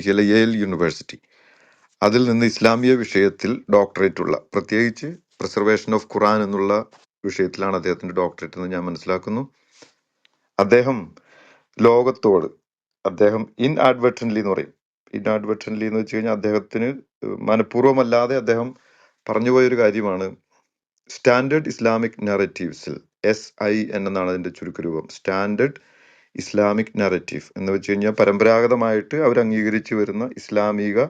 Yale university. അതിൽ നിന്ന് ഇസ്ലാമിയ വിഷയത്തിൽ ഡോക്ടറേറ്റ് ഉള്ള, പ്രത്യേകിച്ച് പ്രിസർവേഷൻ ഓഫ് ഖുറാൻ എന്നുള്ള വിഷയത്തിലാണ് അദ്ദേഹത്തിന്റെ ഡോക്ടറേറ്റ് എന്ന് ഞാൻ മനസ്സിലാക്കുന്നു. അദ്ദേഹം ലോകത്തോട്, അദ്ദേഹം ഇൻആഡ്വർട്ടൻ്റ്ലി എന്ന് പറയും, ഇൻആഡ്വർട്ടൻ്റ്ലി എന്ന് വെച്ച് കഴിഞ്ഞാൽ അദ്ദേഹത്തിന് മനഃപൂർവ്വമല്ലാതെ അദ്ദേഹം പറഞ്ഞുപോയൊരു കാര്യമാണ്, സ്റ്റാൻഡേർഡ് ഇസ്ലാമിക് നറേറ്റീവ്സിൽ, SIN എന്നാണ് അതിന്റെ ചുരുക്കരൂപം, സ്റ്റാൻഡേർഡ് ഇസ്ലാമിക് നറേറ്റീവ് എന്ന് വെച്ച് കഴിഞ്ഞാൽ പരമ്പരാഗതമായിട്ട് അവർ അംഗീകരിച്ചു വരുന്ന ഇസ്ലാമിക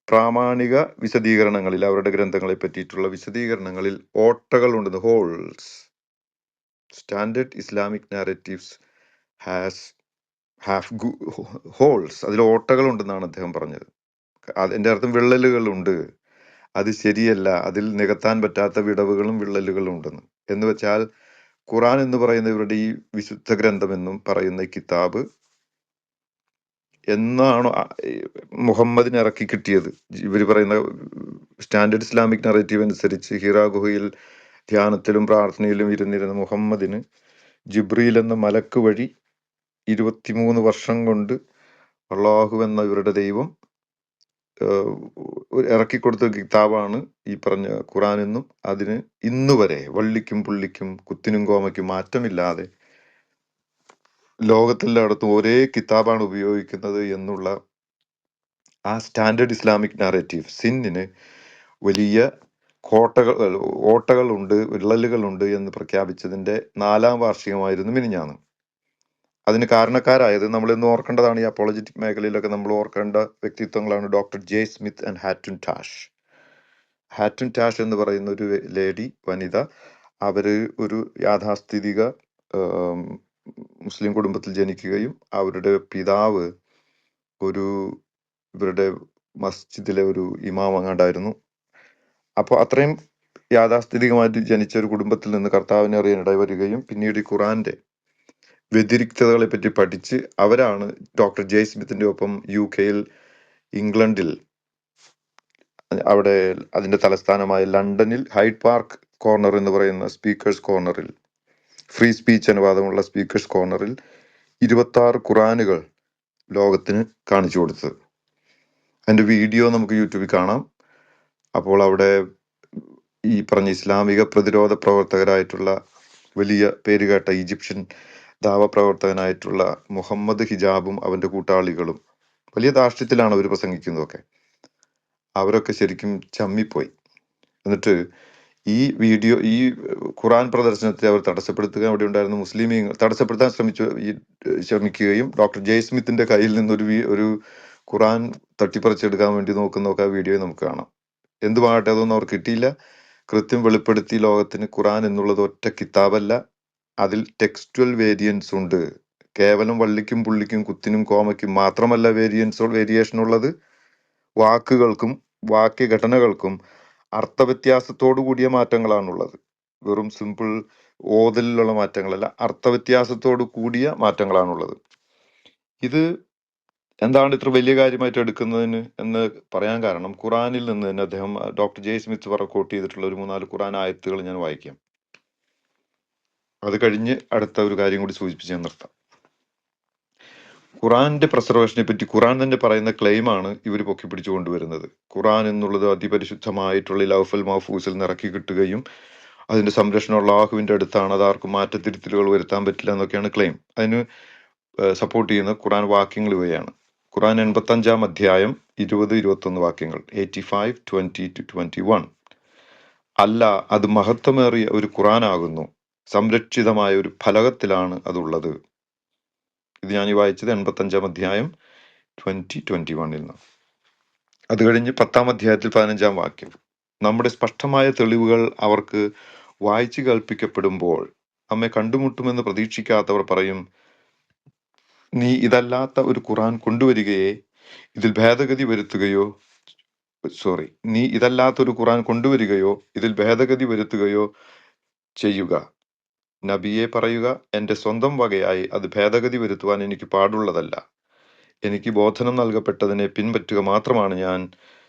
പ്രാമാണിക വിശദീകരണങ്ങളിൽ, അവരുടെ ഗ്രന്ഥങ്ങളെ പറ്റിയിട്ടുള്ള വിശദീകരണങ്ങളിൽ ഓട്ടകൾ ഉണ്ടെന്ന്, holes. Standard Islamic narratives have holes, അതിൽ ഓട്ടകൾ ഉണ്ടെന്നാണ് അദ്ദേഹം പറഞ്ഞത്. അതിന്റെ അർത്ഥം വിള്ളലുകളുണ്ട്, അത് ശരിയല്ല, അതിൽ നികത്താൻ പറ്റാത്ത വിടവുകളും വിള്ളലുകളും ഉണ്ടെന്ന്. എന്ന് വെച്ചാൽ ഖുറാൻ എന്ന് പറയുന്ന ഇവരുടെ ഈ വിശുദ്ധ ഗ്രന്ഥമെന്നും പറയുന്ന ഈ കിതാബ് എന്നാണോ മുഹമ്മദിന് ഇറക്കി കിട്ടിയത്, ഇവർ പറയുന്ന സ്റ്റാൻഡേർഡ് ഇസ്ലാമിക് നറേറ്റീവ് അനുസരിച്ച് ഹിറാ ഗുഹയിൽ ധ്യാനത്തിലും പ്രാർത്ഥനയിലും ഇരുന്നിരുന്ന മുഹമ്മദിന് ജിബ്രീൽ എന്ന മലക്ക് വഴി 23 വർഷം കൊണ്ട് അള്ളാഹു എന്ന ഇവരുടെ ദൈവം ഇറക്കിക്കൊടുത്ത കിതാബാണ് ഈ പറഞ്ഞ ഖുറാൻ എന്നും, അതിന് ഇന്നുവരെ വള്ളിക്കും പുള്ളിക്കും കുത്തിനും കോമയ്ക്കും മാറ്റമില്ലാതെ ലോകത്തെല്ലായിടത്തും ഒരേ കിതാബാണ് ഉപയോഗിക്കുന്നത് എന്നുള്ള ആ സ്റ്റാൻഡേർഡ് ഇസ്ലാമിക് നാരേറ്റീവ് സിന്നിന് വലിയ ഓട്ടകളുണ്ട്, വിള്ളലുകളുണ്ട് എന്ന് പ്രഖ്യാപിച്ചതിന്റെ 4ാം വാർഷികമായിരുന്നു മിനിഞ്ഞാന്ന്. അതിന് കാരണക്കാരായത് നമ്മൾ ഇന്ന് ഓർക്കേണ്ടതാണ്. ഈ അപ്പോളജറ്റിക് മേഖലയിലൊക്കെ നമ്മൾ ഓർക്കേണ്ട വ്യക്തിത്വങ്ങളാണ് ഡോക്ടർ ജെ സ്മിത്ത് ആൻഡ് ഹാറ്റൻ ടാഷ്. ഹാറ്റൻ ടാഷ് എന്ന് പറയുന്ന ഒരു ലേഡി, വനിത, അവര് ഒരു യാഥാസ്ഥിതിക മുസ്ലിം കുടുംബത്തിൽ ജനിക്കുകയും അവരുടെ പിതാവ് ഒരു ഇവരുടെ മസ്ജിദിലെ ഒരു ഇമാം അങ്ങാണ്ടായിരുന്നു. അപ്പോൾ അത്രയും യാഥാസ്ഥിതികമായിട്ട് ജനിച്ച ഒരു കുടുംബത്തിൽ നിന്ന് കർത്താവിനെ അറിയാൻ ഇടവരികയും പിന്നീട് ഈ ഖുറാന്റെ വ്യതിരിക്തതകളെ പറ്റി പഠിച്ച് അവരാണ് ഡോക്ടർ ജെ സ്മിത്തിന്റെ ഒപ്പം UK ഇംഗ്ലണ്ടിൽ, അവിടെ അതിന്റെ തലസ്ഥാനമായ ലണ്ടനിൽ ഹൈഡ് പാർക്ക് കോർണർ എന്ന് പറയുന്ന സ്പീക്കേഴ്സ് കോർണറിൽ, ഫ്രീ സ്പീച്ച് അനുവാദമുള്ള സ്പീക്കേഴ്സ് കോർണറിൽ 26 ഖുറാനുകൾ ലോകത്തിന് കാണിച്ചു കൊടുത്തത്. അതിന്റെ വീഡിയോ നമുക്ക് യൂട്യൂബിൽ കാണാം. അപ്പോൾ അവിടെ ഈ പറഞ്ഞ ഇസ്ലാമിക പ്രതിരോധ പ്രവർത്തകരായിട്ടുള്ള വലിയ പേരുകേട്ട ഈജിപ്ഷ്യൻ ദാവ പ്രവർത്തകനായിട്ടുള്ള മുഹമ്മദ് ഹിജാബും അവന്റെ കൂട്ടാളികളും വലിയ ധാർഷ്ട്യത്തിലാണ് അവർ പ്രസംഗിക്കുന്നതൊക്കെ. അവരൊക്കെ ശരിക്കും ചമ്മിപ്പോയി. എന്നിട്ട് ഈ വീഡിയോ, ഈ ഖുറാൻ പ്രദർശനത്തെ അവർ തടസ്സപ്പെടുത്തുക, അവിടെ ഉണ്ടായിരുന്ന മുസ്ലിമീങ്ങൾ തടസ്സപ്പെടുത്താൻ ശ്രമിക്കുകയും ഡോക്ടർ ജെ സ്മിത്തിന്റെ കയ്യിൽ നിന്നൊരു ഖുറാൻ തട്ടിപ്പറിച്ചെടുക്കാൻ വേണ്ടി നോക്കുന്നതൊക്കെ ആ വീഡിയോ നമുക്ക് കാണാം. എന്തുമാകട്ടെ, അതൊന്നും അവർ കിട്ടിയില്ല. കൃത്യം വെളിപ്പെടുത്തി ലോകത്തിന് ഖുറാൻ എന്നുള്ളത് ഒറ്റ കിതാബല്ല, അതിൽ ടെക്സ്റ്റുവൽ വേരിയൻസ് ഉണ്ട്. കേവലം വള്ളിക്കും പുള്ളിക്കും കുത്തിനും കോമയ്ക്കും മാത്രമല്ല വേരിയേഷൻ ഉള്ളത്, വാക്കുകൾക്കും വാക്യഘടനകൾക്കും അർത്ഥവ്യത്യാസത്തോടു കൂടിയ മാറ്റങ്ങളാണുള്ളത്. വെറും സിമ്പിൾ ഓതലിലുള്ള മാറ്റങ്ങളല്ല, അർത്ഥവ്യത്യാസത്തോടു കൂടിയ മാറ്റങ്ങളാണുള്ളത്. ഇത് എന്താണ് ഇത്ര വലിയ കാര്യമായിട്ട് എടുക്കുന്നതിന് എന്ന് പറയാൻ കാരണം, ഖുറാനിൽ നിന്ന് തന്നെ അദ്ദേഹം ഡോക്ടർ ജെ സ്മിത്ത് കോട്ട് ചെയ്തിട്ടുള്ള ഒരു 3-4 ഖുറാൻ ആയത്തുകൾ ഞാൻ വായിക്കാം. അത് കഴിഞ്ഞ് അടുത്ത ഒരു കാര്യം കൂടി സൂചിപ്പിച്ച് ഞാൻ നിർത്താം. ഖുറാന്റെ പ്രിസർവേഷനെ പറ്റി ഖുറാൻ തന്നെ പറയുന്ന ക്ലെയിമാണ് ഇവർ പൊക്കി പിടിച്ചു കൊണ്ടുവരുന്നത്. ഖുറാൻ എന്നുള്ളത് അതിപരിശുദ്ധമായിട്ടുള്ള ലൗഫൽ മഹ്ഫൂസിൽ നിറക്കി കിട്ടുകയും അതിന്റെ സംരക്ഷണം അള്ളാഹുവിന്റെ അടുത്താണ്, അതാർക്കും മാറ്റത്തിരുത്തലുകൾ വരുത്താൻ പറ്റില്ല എന്നൊക്കെയാണ് ക്ലെയിം. അതിന് സപ്പോർട്ട് ചെയ്യുന്ന ഖുറാൻ വാക്യങ്ങൾ ഇവയാണ്. ഖുറാൻ 85-ാം അധ്യായം 20-21 വാക്യങ്ങൾ, 85:20-21. അല്ല, അത് മഹത്വമേറിയ ഒരു ഖുറാനാകുന്നു, സംരക്ഷിതമായ ഒരു ഫലകത്തിലാണ് അതുള്ളത്. ഇത് ഞാൻ ഈ വായിച്ചത് 85-ാം അധ്യായം 20-21 നിന്ന്. അത് കഴിഞ്ഞ് 10-ാം അധ്യായത്തിൽ 15-ാം വാക്യം, നമ്മുടെ സ്പഷ്ടമായ തെളിവുകൾ അവർക്ക് വായിച്ചു കേൾപ്പിക്കപ്പെടുമ്പോൾ നമ്മെ കണ്ടുമുട്ടുമെന്ന് പ്രതീക്ഷിക്കാത്തവർ പറയും, നീ ഇതല്ലാത്ത ഒരു ഖുറാൻ കൊണ്ടുവരികയോ ഇതിൽ ഭേദഗതി വരുത്തുകയോ ചെയ്യുക. നബിയെ പറയുക, എന്റെ സ്വന്തം വകയായി അത് ഭേദഗതി വരുത്തുവാൻ എനിക്ക് പാടുള്ളതല്ല. എനിക്ക് ബോധനം നൽകപ്പെട്ടതിനെ പിൻപറ്റുക മാത്രമാണ് ഞാൻ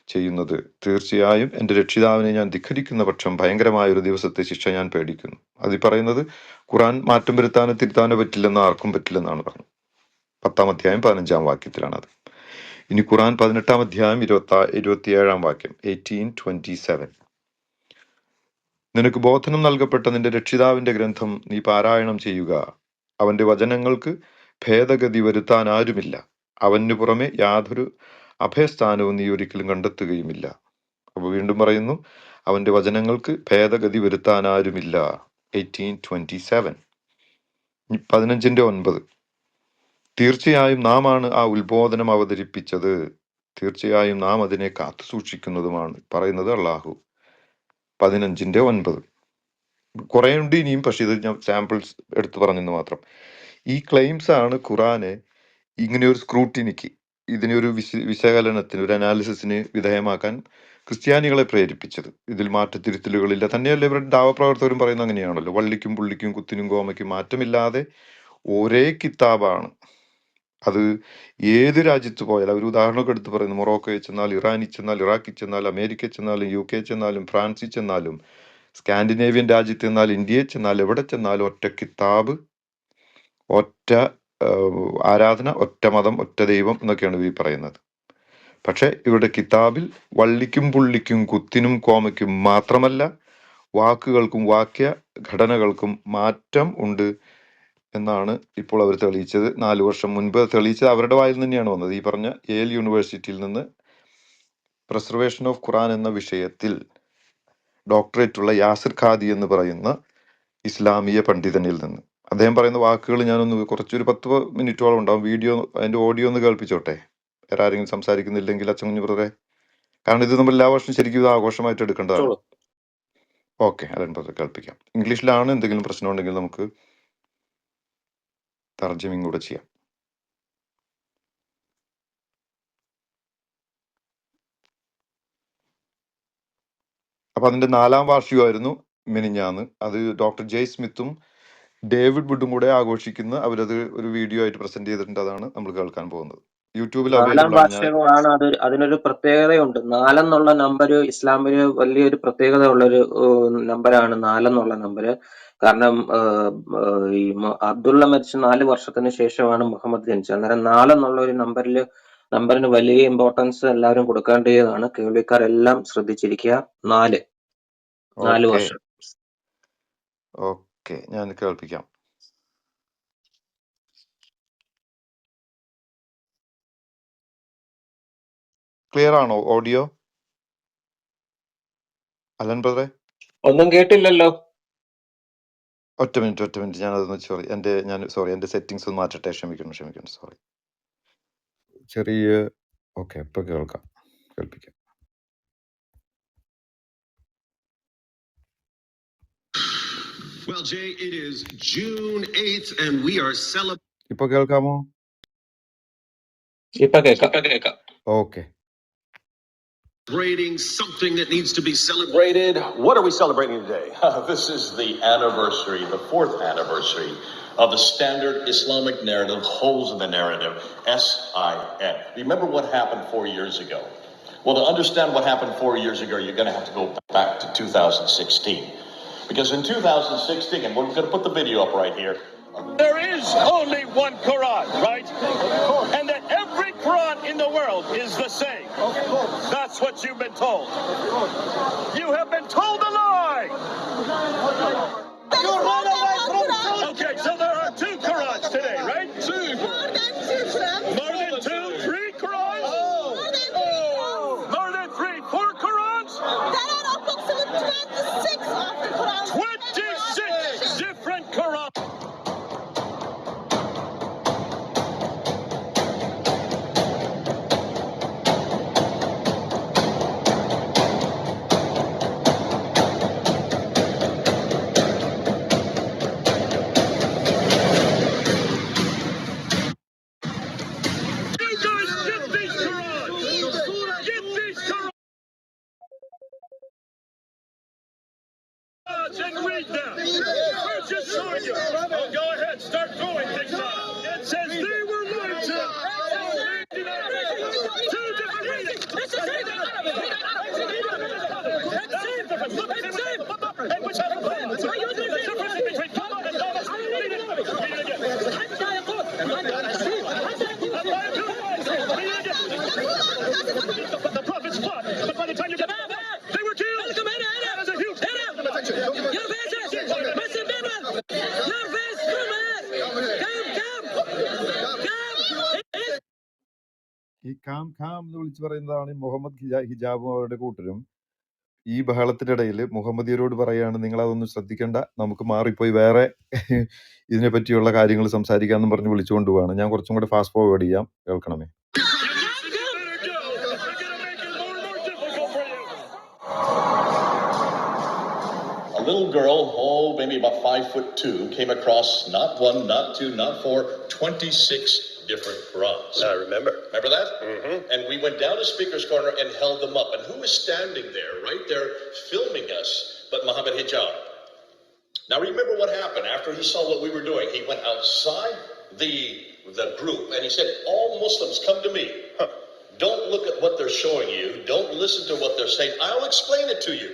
ചെയ്യുന്നത്. തീർച്ചയായും എന്റെ രക്ഷിതാവിനെ ഞാൻ ധിഖരിക്കുന്ന പക്ഷം ഭയങ്കരമായ ഒരു ദിവസത്തെ ശിക്ഷ ഞാൻ പേടിക്കുന്നു. അതിൽ പറയുന്നത് ഖുറാൻ മാറ്റം വരുത്താനോ തിരുത്താനോ പറ്റില്ലെന്ന്, ആർക്കും പറ്റില്ലെന്നാണ് പറഞ്ഞത്. 10-ാം അധ്യായം 15-ാം വാക്യത്തിലാണത്. ഇനി ഖുറാൻ 18-ാം അധ്യായം 27-ാം വാക്യം 18:27. നിനക്ക് ബോധനം നൽകപ്പെട്ട നിന്റെ രക്ഷിതാവിന്റെ ഗ്രന്ഥം നീ പാരായണം ചെയ്യുക. അവന്റെ വചനങ്ങൾക്ക് ഭേദഗതി വരുത്താൻ ആരുമില്ല. അവനു പുറമെ യാതൊരു അഭയസ്ഥാനവും നീ ഒരിക്കലും കണ്ടെത്തുകയുമില്ല. അപ്പോൾ വീണ്ടും പറയുന്നു, അവന്റെ വചനങ്ങൾക്ക് ഭേദഗതി വരുത്താൻ ആരുമില്ല. 18:27. 15:9. തീർച്ചയായും നാം ആണ് ആ ഉത്ബോധനം അവതരിപ്പിച്ചത്, തീർച്ചയായും നാം അതിനെ കാത്തു സൂക്ഷിക്കുന്നതുമാണ്. പറയുന്നത് അള്ളാഹു. 15:9. കുറേ ഉണ്ട് ഇനിയും, പക്ഷെ ഇത് ഞാൻ സാമ്പിൾസ് എടുത്തു പറഞ്ഞെന്ന് മാത്രം. ഈ ക്ലെയിംസ് ആണ് ഖുറാനെ ഇങ്ങനെ ഒരു സ്ക്രൂട്ടിനിക്ക്, ഇതിനെ ഒരു വിശകലനത്തിന്, ഒരു അനാലിസിസിന് വിധേയമാക്കാൻ ക്രിസ്ത്യാനികളെ പ്രേരിപ്പിച്ചത്. ഇതിൽ മാറ്റത്തിരുത്തലുകളില്ല. തന്നെയല്ല ഇവരുടെ ദാവപ്രവർത്തകരും പറയുന്നത് അങ്ങനെയാണല്ലോ, വള്ളിക്കും പുള്ളിക്കും കുത്തിനും കോമയ്ക്കും മാറ്റമില്ലാതെ ഒരേ കിതാബാണ്. അത് ഏത് രാജ്യത്ത് പോയാലും, അവർ ഉദാഹരണമൊക്കെ എടുത്ത് പറയുന്നു, മൊറോക്കോയിൽ ചെന്നാൽ, ഇറാനിൽ ചെന്നാൽ, ഇറാഖിൽ ചെന്നാൽ, അമേരിക്കയിൽ ചെന്നാലും, UK ചെന്നാലും, ഫ്രാൻസിൽ ചെന്നാലും, സ്കാൻഡിനേവിയൻ രാജ്യത്ത് ചെന്നാൽ, ഇന്ത്യയിൽ ചെന്നാൽ, എവിടെ ചെന്നാലും ഒറ്റ കിതാബ്, ഒറ്റ ആരാധന, ഒറ്റ മതം, ഒറ്റ ദൈവം എന്നൊക്കെയാണ് ഇവർ പറയുന്നത്. പക്ഷെ ഇവരുടെ കിതാബിൽ വള്ളിക്കും പുള്ളിക്കും കുത്തിനും കോമയ്ക്കും മാത്രമല്ല, വാക്കുകൾക്കും വാക്യ ഘടനകൾക്കും മാറ്റം ഉണ്ട് എന്നാണ് ഇപ്പോൾ അവർ തെളിയിച്ചത്. 4 വർഷം മുൻപ് തെളിയിച്ചത് അവരുടെ വായിൽ തന്നെയാണ് വന്നത്. ഈ പറഞ്ഞ യേൽ യൂണിവേഴ്സിറ്റിയിൽ നിന്ന് പ്രിസർവേഷൻ ഓഫ് ഖുറാൻ എന്ന വിഷയത്തിൽ ഡോക്ടറേറ്റ് ഉള്ള യാസിർ ഖാദി എന്ന് പറയുന്ന ഇസ്ലാമിയ പണ്ഡിതനിൽ നിന്ന്. അദ്ദേഹം പറയുന്ന വാക്കുകൾ ഞാനൊന്ന് കുറച്ചൊരു 10 മിനിറ്റോളം ഉണ്ടാവും. വീഡിയോ, അതിന്റെ ഓഡിയോ ഒന്ന് കേൾപ്പിച്ചോട്ടെ, വേറെ ആരെങ്കിലും സംസാരിക്കുന്നില്ലെങ്കിൽ അച്ഛൻ കുഞ്ഞു ബ്രദറെ. കാരണം ഇത് നമ്മൾ എല്ലാ വർഷവും ശരിക്കും ഇത് ആഘോഷമായിട്ട് എടുക്കേണ്ടതാണ്. ഓക്കെ, അലൻ ബ്രദർ കേൾപ്പിക്കാം. ഇംഗ്ലീഷിലാണ്. എന്തെങ്കിലും പ്രശ്നം ഉണ്ടെങ്കിൽ നമുക്ക് തർജ്ജമയും കൂടെ ചെയ്യാം. അപ്പൊ അതിന്റെ 4-ാം വാർഷികമായിരുന്നു മിനിഞ്ഞാന്ന്. അത് ഡോക്ടർ ജെയ് സ്മിത്തും ഡേവിഡ് വുഡും കൂടെ ആഘോഷിക്കുന്ന, അവരത് ഒരു വീഡിയോ ആയിട്ട് പ്രസന്റ് ചെയ്തിട്ടുണ്ട്. അതാണ് നമ്മൾ കേൾക്കാൻ പോകുന്നത്. യൂട്യൂബിൽ 4-ാം അവൈലബിൾ ആണ്. വാർഷികമാണ്. അതിനൊരു പ്രത്യേകതയുണ്ട്. 4 എന്നുള്ള നമ്പർ ഇസ്ലാമിന് വലിയൊരു പ്രത്യേകത ഉള്ളൊരു നമ്പറാണ് 4 എന്നുള്ള നമ്പർ. കാരണം ഈ അബ്ദുള്ള മരിച്ച 4 വർഷത്തിന് ശേഷമാണ് മുഹമ്മദ് ജനിച്ചത്. അന്നേരം 4 എന്നുള്ള ഒരു നമ്പറിന് വലിയ ഇമ്പോർട്ടൻസ് എല്ലാവരും കൊടുക്കേണ്ടതാണ്. കേൾവിക്കാരെല്ലാം ശ്രദ്ധിച്ചിരിക്കുക. 4 വർഷം. ഓക്കെ, ഞാൻ കേൾപ്പിക്കാം. ക്ലിയർ ആണോ ഓഡിയോ? അലൻ ബ്രദറെ, ഒന്നും കേട്ടില്ലല്ലോ. ഒറ്റ മിനിറ്റ് ഞാനതൊന്ന് എന്റെ സെറ്റിങ്സ് ഒന്ന് മാറ്റട്ടെ. ക്ഷമിക്കണം. സോറി. ചെറിയ ഓക്കെ, ഇപ്പൊ കേൾപ്പിക്കാം. Well, Jay, it is June 8th and we are celebrating. ഇപ്പൊ കേൾക്കാമോ? ഇപ്പൊ കേൾക്കാം. Okay. Celebrating something that needs to be celebrated. What are we celebrating today? This is the anniversary, the 4th anniversary of the standard Islamic narrative, Holes in the Narrative, SIN. Remember what happened 4 years ago? Well, to understand what happened 4 years ago, you're going to have to go back to 2016. Because in 2016, and we're going to put the video up right here, there is only one Quran, right? And that every Quran in the world is the same. That's what you've been told. You have been told a lie. Okay, so there are 2 Qurans today, right? 2. More than 2? 3 Qurans? More than 3? 4 Qurans? There are approximately 26 of the Qurans. 26 different Qurans. And read them. I'm just showing you. Oh, go ahead, start throwing things out. It says they were lied to. 2 different readings. It's the same thing. And which other plan? The difference between Qamar and Dawah. Read it again. Read it again. The prophets fought, but by the time you get they were killed. That is a huge Your faces, Mr. Bedouin, your face, ഈ calm ഖാം എന്ന് വിളിച്ചു പറയുന്നതാണ് ഈ മുഹമ്മദ് ഹിജാബും അവരുടെ കൂട്ടരും. ഈ ബഹളത്തിനിടയിൽ മുഹമ്മദിയരോട് പറയാണ്, നിങ്ങൾ അതൊന്നും ശ്രദ്ധിക്കേണ്ട, നമുക്ക് മാറിപ്പോയി വേറെ ഇതിനെ പറ്റിയുള്ള കാര്യങ്ങൾ സംസാരിക്കാമെന്ന് പറഞ്ഞ് വിളിച്ചുകൊണ്ട് പോവാണ്. ഞാൻ കുറച്ചും കൂടെ ഫാസ്റ്റ് ഫോർവേഡ് ചെയ്യാം, കേൾക്കണമേ. A little girl, maybe about 5'2", came across not one, not two, not four, 26 different Qurans. I remember. Remember that? Mm-hmm. And we went down to Speaker's Corner and held them up. And who was standing there, right there, filming us, but Muhammad Hijab? Now remember what happened after he saw what we were doing. He went outside the group and he said, all Muslims come to me. Don't look at what they're showing you. Don't listen to what they're saying. I'll explain it to you.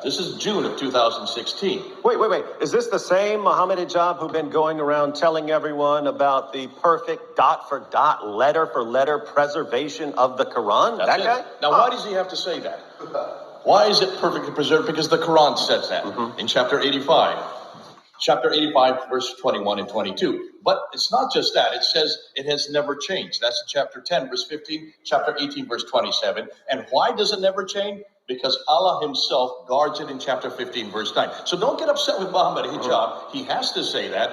This is June of 2016. Wait. Is this the same Muhammad Hijab who've been going around telling everyone about the perfect dot-for-dot, letter-for-letter preservation of the Quran? That's that it. guy? Now, why does he have to say that? Why is it perfectly preserved? Because the Quran says that in chapter 85. Chapter 85, verse 21 and 22. But it's not just that. It says it has never changed. That's chapter 10, verse 15, chapter 18, verse 27. And why does it never change? Because Allah himself guards it in chapter 15, verse 9. So don't get upset with Muhammad Hijab. He has to say that.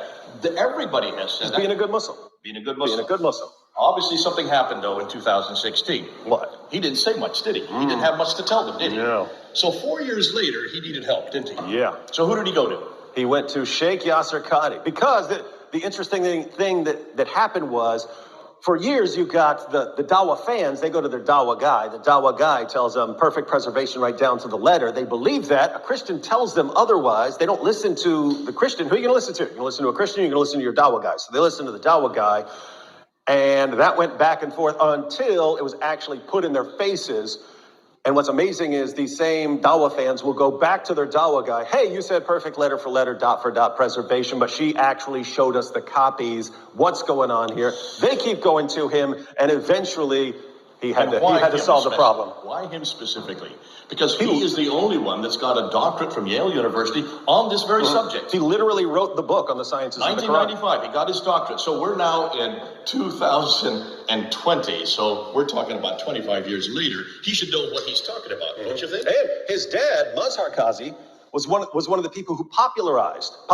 Everybody has said that. Being a good Muslim. Being a good Muslim. Being a good Muslim. Obviously, something happened, though, in 2016. What? He didn't say much, did he? He didn't have much to tell them, did he? No. So 4 years later, he needed help, didn't he? Yeah. So who did he go to? He went to Sheikh Yasser Qadhi. Because the interesting thing that happened was, for years, you got the Dawah fans, they go to their Dawah guy. The Dawah guy tells them perfect preservation right down to the letter. They believe that. A Christian tells them otherwise. They don't listen to the Christian. Who are you going to listen to? You're going to listen to a Christian, you're going to listen to your Dawah guy. So they listen to the Dawah guy. And that went back and forth until it was actually put in their faces. And what's amazing is these same Dawah fans will go back to their Dawah guy. Hey, you said perfect letter for letter, dot for dot preservation, but she actually showed us the copies. What's going on here? They keep going to him, and eventually he had to solve the problem. Why him specifically? Because he is the only one that's got a doctorate from Yale University on this very subject. He literally wrote the book on the sciences of the Quran. 1995, he got his doctorate. So we're now in 2020. So we're talking about 25 years later. He should know what he's talking about, don't you think? And his dad, Mazhar Qazi, was one of the people who popularized. I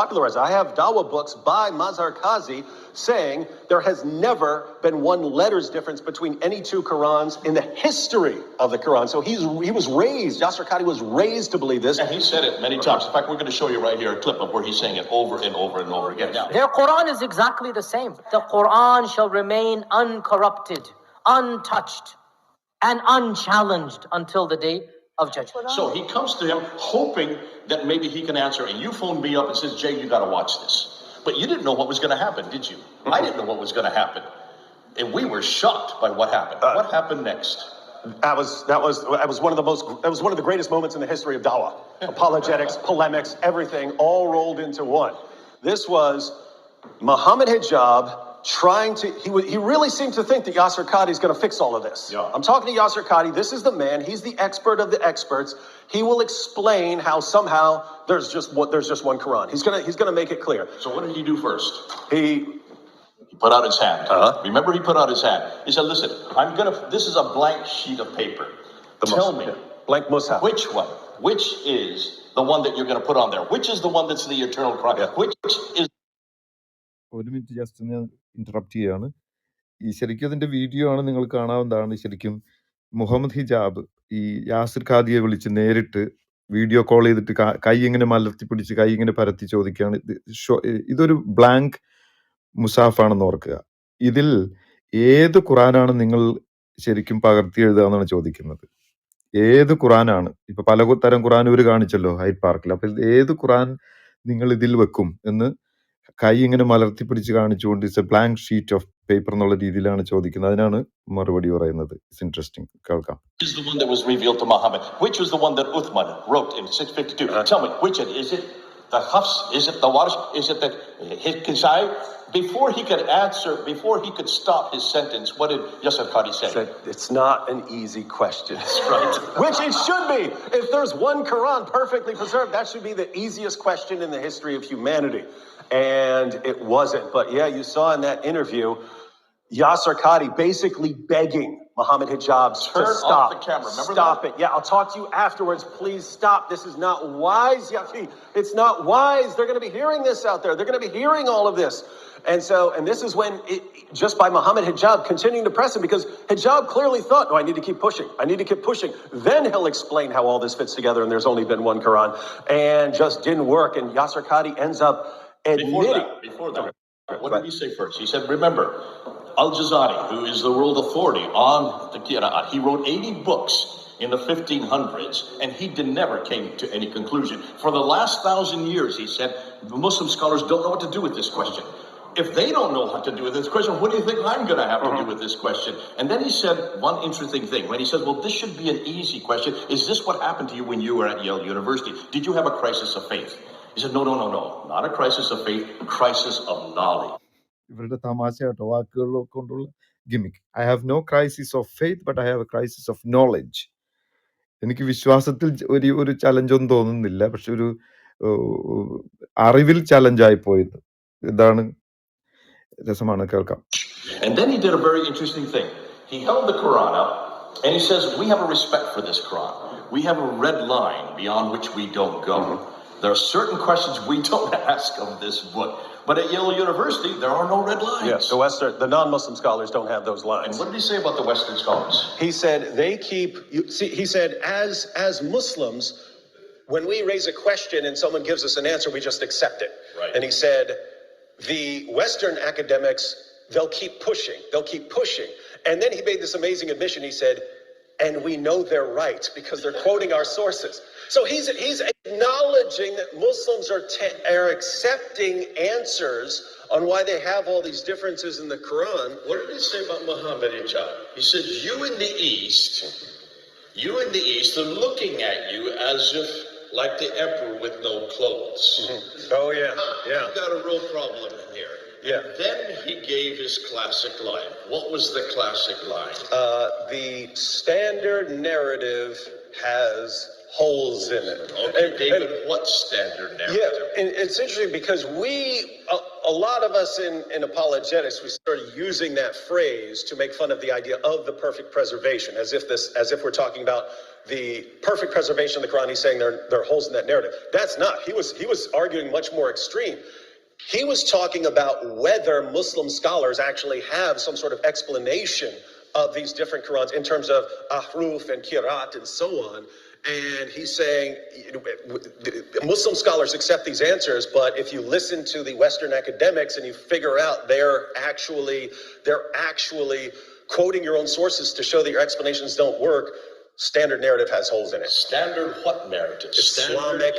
have Dawah books by Mazhar Qazi saying there has never been one letter's difference between any two Qurans in the history of the Quran. So he was raised, Yasser Qadhi was raised to believe this. And he said it many times. In fact, we're going to show you right here a clip of where he's saying it over and over and over again. Now, Their Quran is exactly the same. The Quran shall remain uncorrupted, untouched, and unchallenged until the day of judgment. so he comes to him hoping that maybe he can answer. And you phoned me up and says, Jay, you got to watch this. But you didn't know what was going to happen, did you? I didn't know what was going to happen. And we were shocked by what happened. What happened next? That was one of the greatest moments in the history of Dawah. Apologetics, polemics, everything all rolled into one. This was Muhammad Hijab trying to, he really seemed to think that Yasser Qadhi is going to fix all of this. Yeah. I'm talking to Yasser Qadhi. This is the man. He's the expert of the experts. He will explain how somehow there's just one Quran. He's gonna make it clear. So what did he do first? He put out his hand. Remember, he put out his hand. He said, listen, this is a blank sheet of paper. Tell me, blank Mus'haf. which is the one that you're going to put on there? Which is the one that's the eternal Quran? Yeah. Which is ഒരു minute just ഞാൻ interrupt ചെയ്യാണ്. ഈ ശരിക്കും അതിന്റെ video ആണ് നിങ്ങൾ കാണാവുന്നതാണ്. ശരിക്കും മുഹമ്മദ് ഹിജാബ് ഈ യാസിർ ഖാദിയെ വിളിച്ച് നേരിട്ട് വീഡിയോ കോൾ ചെയ്തിട്ട് കൈ ഇങ്ങനെ മലർത്തി പിടിച്ച് കൈ ഇങ്ങനെ പരത്തി ചോദിക്കുകയാണ്. ഇതൊരു ബ്ലാങ്ക് മുസാഫാണെന്ന് ഓർക്കുക. ഇതിൽ ഏത് ഖുറാനാണ് നിങ്ങൾ ശരിക്കും പകർത്തി എഴുതുക എന്നാണ് ചോദിക്കുന്നത്. ഏത് ഖുറാനാണ്? ഇപ്പൊ പല തരം ഖുറാൻ ഇവർ കാണിച്ചല്ലോ ഹൈഡ് പാർക്കിൽ. അപ്പൊ ഏത് ഖുറാൻ നിങ്ങൾ ഇതിൽ വെക്കും എന്ന് കൈ ഇങ്ങനെ മലർത്തി പിടിച്ച് കാണിച്ചുകൊണ്ട് it's A blank sheet of paper എന്നുള്ള രീതിയിലാണ് ചോദിക്കുന്നത്. അതിനാണ് മറുപടി പറയുന്നത്. It's interesting. കേൾക്കാം. is the one that was revealed to Muhammad? Which was the one that Uthman wrote in 652? Tell me, which is it? The Hafs? Is it the Warsh? Is it the Kisai? Before he could answer, before he could stop his sentence, what did Yasser Qadhi say? Said, it's not an easy question. That's right. Which it should be. If there's one Quran perfectly preserved, that should be the easiest question in the history of humanity. And it wasn't. But yeah, you saw in that interview, Yasser Qadhi basically begging Mohammed Hijab to Turn stop. off the camera. Remember stop that? it. Yeah, I'll talk to you afterwards. Please stop. This is not wise, Yafi. It's not wise. They're going to be hearing this out there. They're going to be hearing all of this. And this is when, just by Mohammed Hijab continuing to press him, because Hijab clearly thought, no, I need to keep pushing. I need to keep pushing. Then he'll explain how all this fits together and there's only been one Quran. And just didn't work. And Yasser Qadhi ends up admitting. Before that, what did he say first? He said, remember, Al-Jazari, who is the world authority on the Qira'at, he wrote 80 books in the 1500s, and he never came to any conclusion. For the last 1,000 years, he said, the Muslim scholars don't know what to do with this question. If they don't know what to do with this question, what do you think I'm going to have to do with this question? And then he said one interesting thing. When he said, well, this should be an easy question. Is this what happened to you when you were at Yale University? Did you have a crisis of faith? He said, no. Not a crisis of faith, a crisis of knowledge. ഇവരുടെ തമാശയാട്ടോ വാക്കുകൾ കൊണ്ടുള്ള gimmick. I have no crisis of faith but I have a crisis of knowledge. എനിക്ക് വിശ്വാസത്തിൽ ഒരു ചലഞ്ചൊന്നും തോന്നുന്നില്ല, പക്ഷെ ഒരു അറിവിൽ ചലഞ്ചായി പോയത്. ഇതാണ് രസമാണ് കേൾക്കാം. And then he did a very interesting thing. He held the Quran up and he says, we have a respect for this Quran. We have a red line beyond which we don't go. There are certain questions we don't ask of this book. But at Yale University, there are no red lines. Yes, the non-Muslim scholars don't have those lines. And what did he say about the Western scholars? He said they keep. He said as Muslims, when we raise a question and someone gives us an answer, we just accept it. Right. And he said the Western academics, they'll keep pushing. And then he made this amazing admission. He said, and we know they're right because they're quoting our sources. So he's acknowledging that Muslims are accepting answers on why they have all these differences in the Quran. What did he say about Muhammad Hijab? He said, you in the East are looking at you as if like the emperor with no clothes. Oh yeah. You got a real problem in here. Yeah. Then he gave his classic line. What was the classic line? The standard narrative has holes in it. Okay, David, what standard narrative? Yeah, and it's interesting because a lot of us in apologetics, we started using that phrase to make fun of the idea of the perfect preservation, as if we're talking about the perfect preservation of the Quran. He's saying there are holes in that narrative. That's not. He was arguing much more extreme. He was talking about whether Muslim scholars actually have some sort of explanation of these different Qurans in terms of ahruf and kirat and so on. And he's saying Muslim scholars accept these answers, but if you listen to the Western academics and you figure out they're actually quoting your own sources to show that your explanations don't work, standard narrative has holes in it. Standard what narrative? Islamic.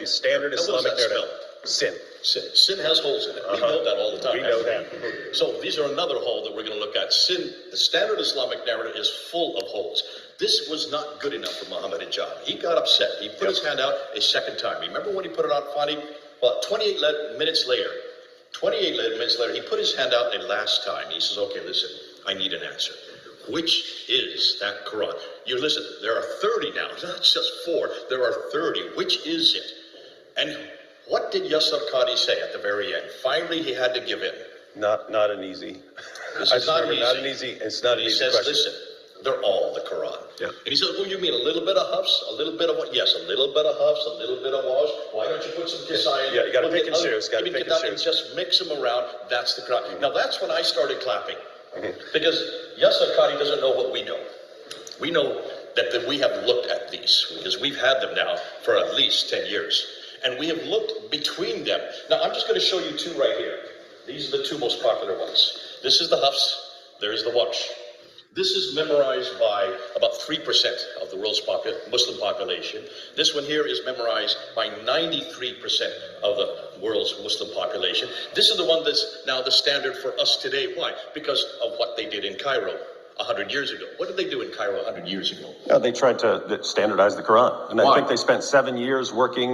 The standard Islamic narrative. Sin has holes in it. We know that all the time. We know that. So these are another hole that we're going to look at. The standard Islamic narrative is full of holes. This was not good enough for Muhammad Hijab. He got upset. He put his hand out a second time. Remember when he put it out, Fadi? Well, 28 minutes later, he put his hand out a last time. He says, okay, listen, I need an answer. Which is that Quran? You listen, there are 30 now, not just 4. There are 30. Which is it? And what did Yasser Qadhi say at the very end? Finally, he had to give in. Not an easy. This is not an easy. It's not an easy question. He says, listen, they're all the Quran. Yeah. And he says, well, you mean a little bit of Hafs, a little bit of what? Yes, a little bit of Hafs, a little bit of Wash. Why don't you put some Kisai? Yeah, you got to pick and choose. And just mix them around. That's the Quran. Now, that's when I started clapping. Because Yasser Qadhi doesn't know what we know. We know that we have looked at these, because we've had them now for at least 10 years. And we have looked between them. Now, I'm just going to show you 2 right here. These are the 2 most popular ones. This is the Hafs. There's the Wash. This is memorized by about 3% of the world's Muslim population. This one here is memorized by 93% of the world's Muslim population. This is the one that's now the standard for us today. Why? Because of what they did in Cairo. 100 years ago. What did they do in Cairo 100 years ago? They tried to standardize the Quran. And I Why? think they spent 7 years working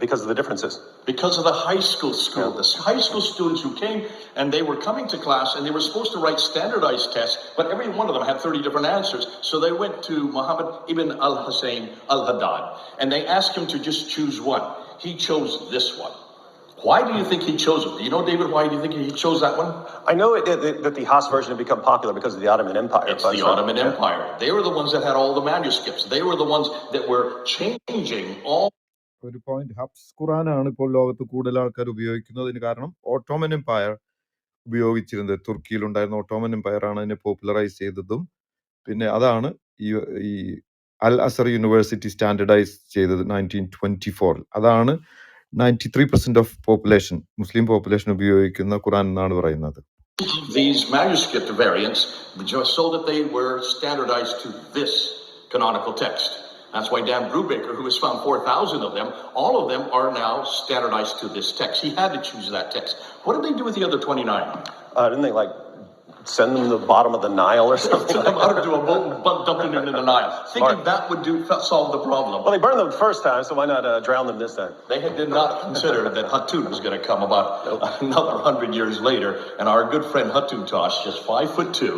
because of the differences. Because of the high school, the high school students who came and they were coming to class and they were supposed to write standardized tests, but every one of them had 30 different answers. So they went to Muhammad ibn al-Hussein al-Haddad and they asked him to just choose one. He chose this one. Why do you think he chose it? Do you know, David, why do you think he chose that one? I know that the Haas version had become popular because of the Ottoman Empire. It's the Ottoman Empire. They were the ones that had all the manuscripts. They were the ones that were changing all. ഒരു point, hubs ഖുറാനാണ് ഇപ്പോൾ ലോകത്ത് കൂടുതൽ ആൾക്കാർ ഉപയോഗിക്കുന്നതിന് കാരണം Ottoman Empire ഉപയോഗിച്ചിരുന്നത്. തുർക്കിയിലുണ്ടായിരുന്ന Ottoman Empire ആണ് അതിനെ പോപ്പുലറൈസ് ചെയ്തതും. പിന്നെ അതാണ് ഈ അൽ അസർ യൂണിവേഴ്സിറ്റി സ്റ്റാൻഡർഡൈസ് ചെയ്തത് 1924. അതാണ് 93% ഓഫ് പോപ്പുലേഷൻ, മുസ്ലിം പോപ്പുലേഷൻ ഉപയോഗിക്കുന്ന ഖുറാൻ എന്നാണ് പറയുന്നത്. These manuscript variants just so that they were standardized to this canonical text. That's why Dan Brubaker, who has found 4,000 of them, all of them are now standardized to this text. He had to choose that text. What did they do with the other 29? Didn't they send them to the bottom of the Nile or something? Send them out into a boat and dumped them into the Nile, thinking that would solve the problem. Well, they burned them the first time, so why not drown them this time? They did not consider that Hatun was going to come about another 100 years later, and our good friend Hatun Tosh, just 5'2",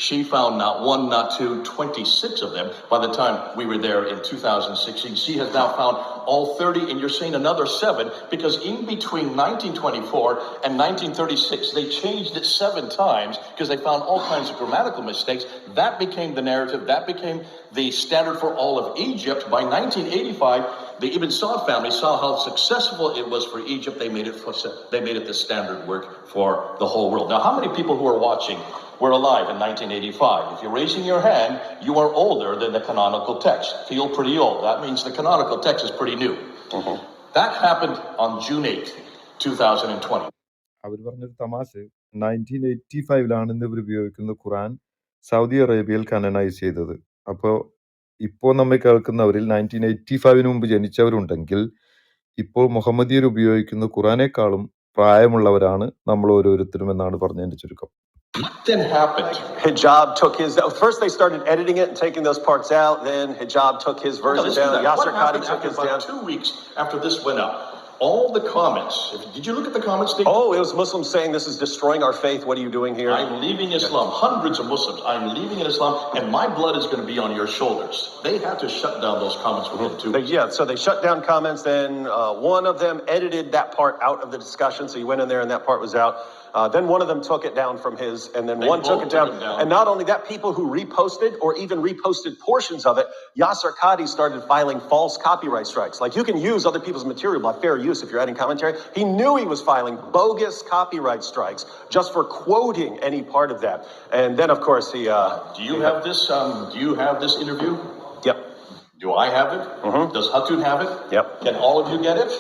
she found not one, not two, 26 of them by the time we were there in 2016. She has now found all 30, and you're seeing another 7, because in between 1924 and 1936, they changed it 7 times because they found all kinds of grammatical mistakes. That became the narrative. That became the standard for all of Egypt. By 1985, the Ibn Saud family saw how successful it was for Egypt. They made it the standard work for the whole world. Now, how many people who are watching were alive in 1985? If you're raising your hand, you are older than the canonical text. Feel pretty old. That means the canonical text is pretty new. That happened on June 8, 2020. അവർ പറഞ്ഞൊരു തമാശ, 1985 ഇന്ന് ഇവർ ഉപയോഗിക്കുന്ന ഖുറാൻ Saudi അറേബ്യയിൽ കനനൈസ് ചെയ്തത്. അപ്പോൾ ഇപ്പോൾ നമ്മൾ കേൾക്കുന്നവരിൽ 1985 മുമ്പ് ജനിച്ചവരുണ്ടെങ്കിൽ ഇപ്പോൾ മുഹമ്മദിയർ ഉപയോഗിക്കുന്ന ഖുറാനേക്കാളും പ്രായമുള്ളവരാണ് നമ്മൾ ഓരോരുത്തരും എന്നാണ് പറഞ്ഞതിന്റെ ചുരുക്കം. What then happened? Hijab took his. First, they started editing it and taking those parts out. Then Hijab took his version down. Yasser Qadi took his down. 2 weeks after this went up, all the comments. Did you look at the comments? Oh, it was Muslims saying this is destroying our faith. What are you doing here? I'm leaving Islam. Hundreds of Muslims. I'm leaving Islam, and my blood is going to be on your shoulders. They had to shut down those comments within 2 weeks. Yeah, so they shut down comments. Then one of them edited that part out of the discussion. So you went in there, and that part was out. Then one of them took it down from his, and then one took it down. And not only that, people who reposted or even reposted portions of it, Yasser Qadi started filing false copyright strikes. Like, you can use other people's material by fair use if you're adding commentary. He knew he was filing bogus copyright strikes just for quoting any part of that. And then, of course, he... Do you have this? Do you have this interview? Yep. Do I have it? Does Hatun have it? Yep. Can all of you get it?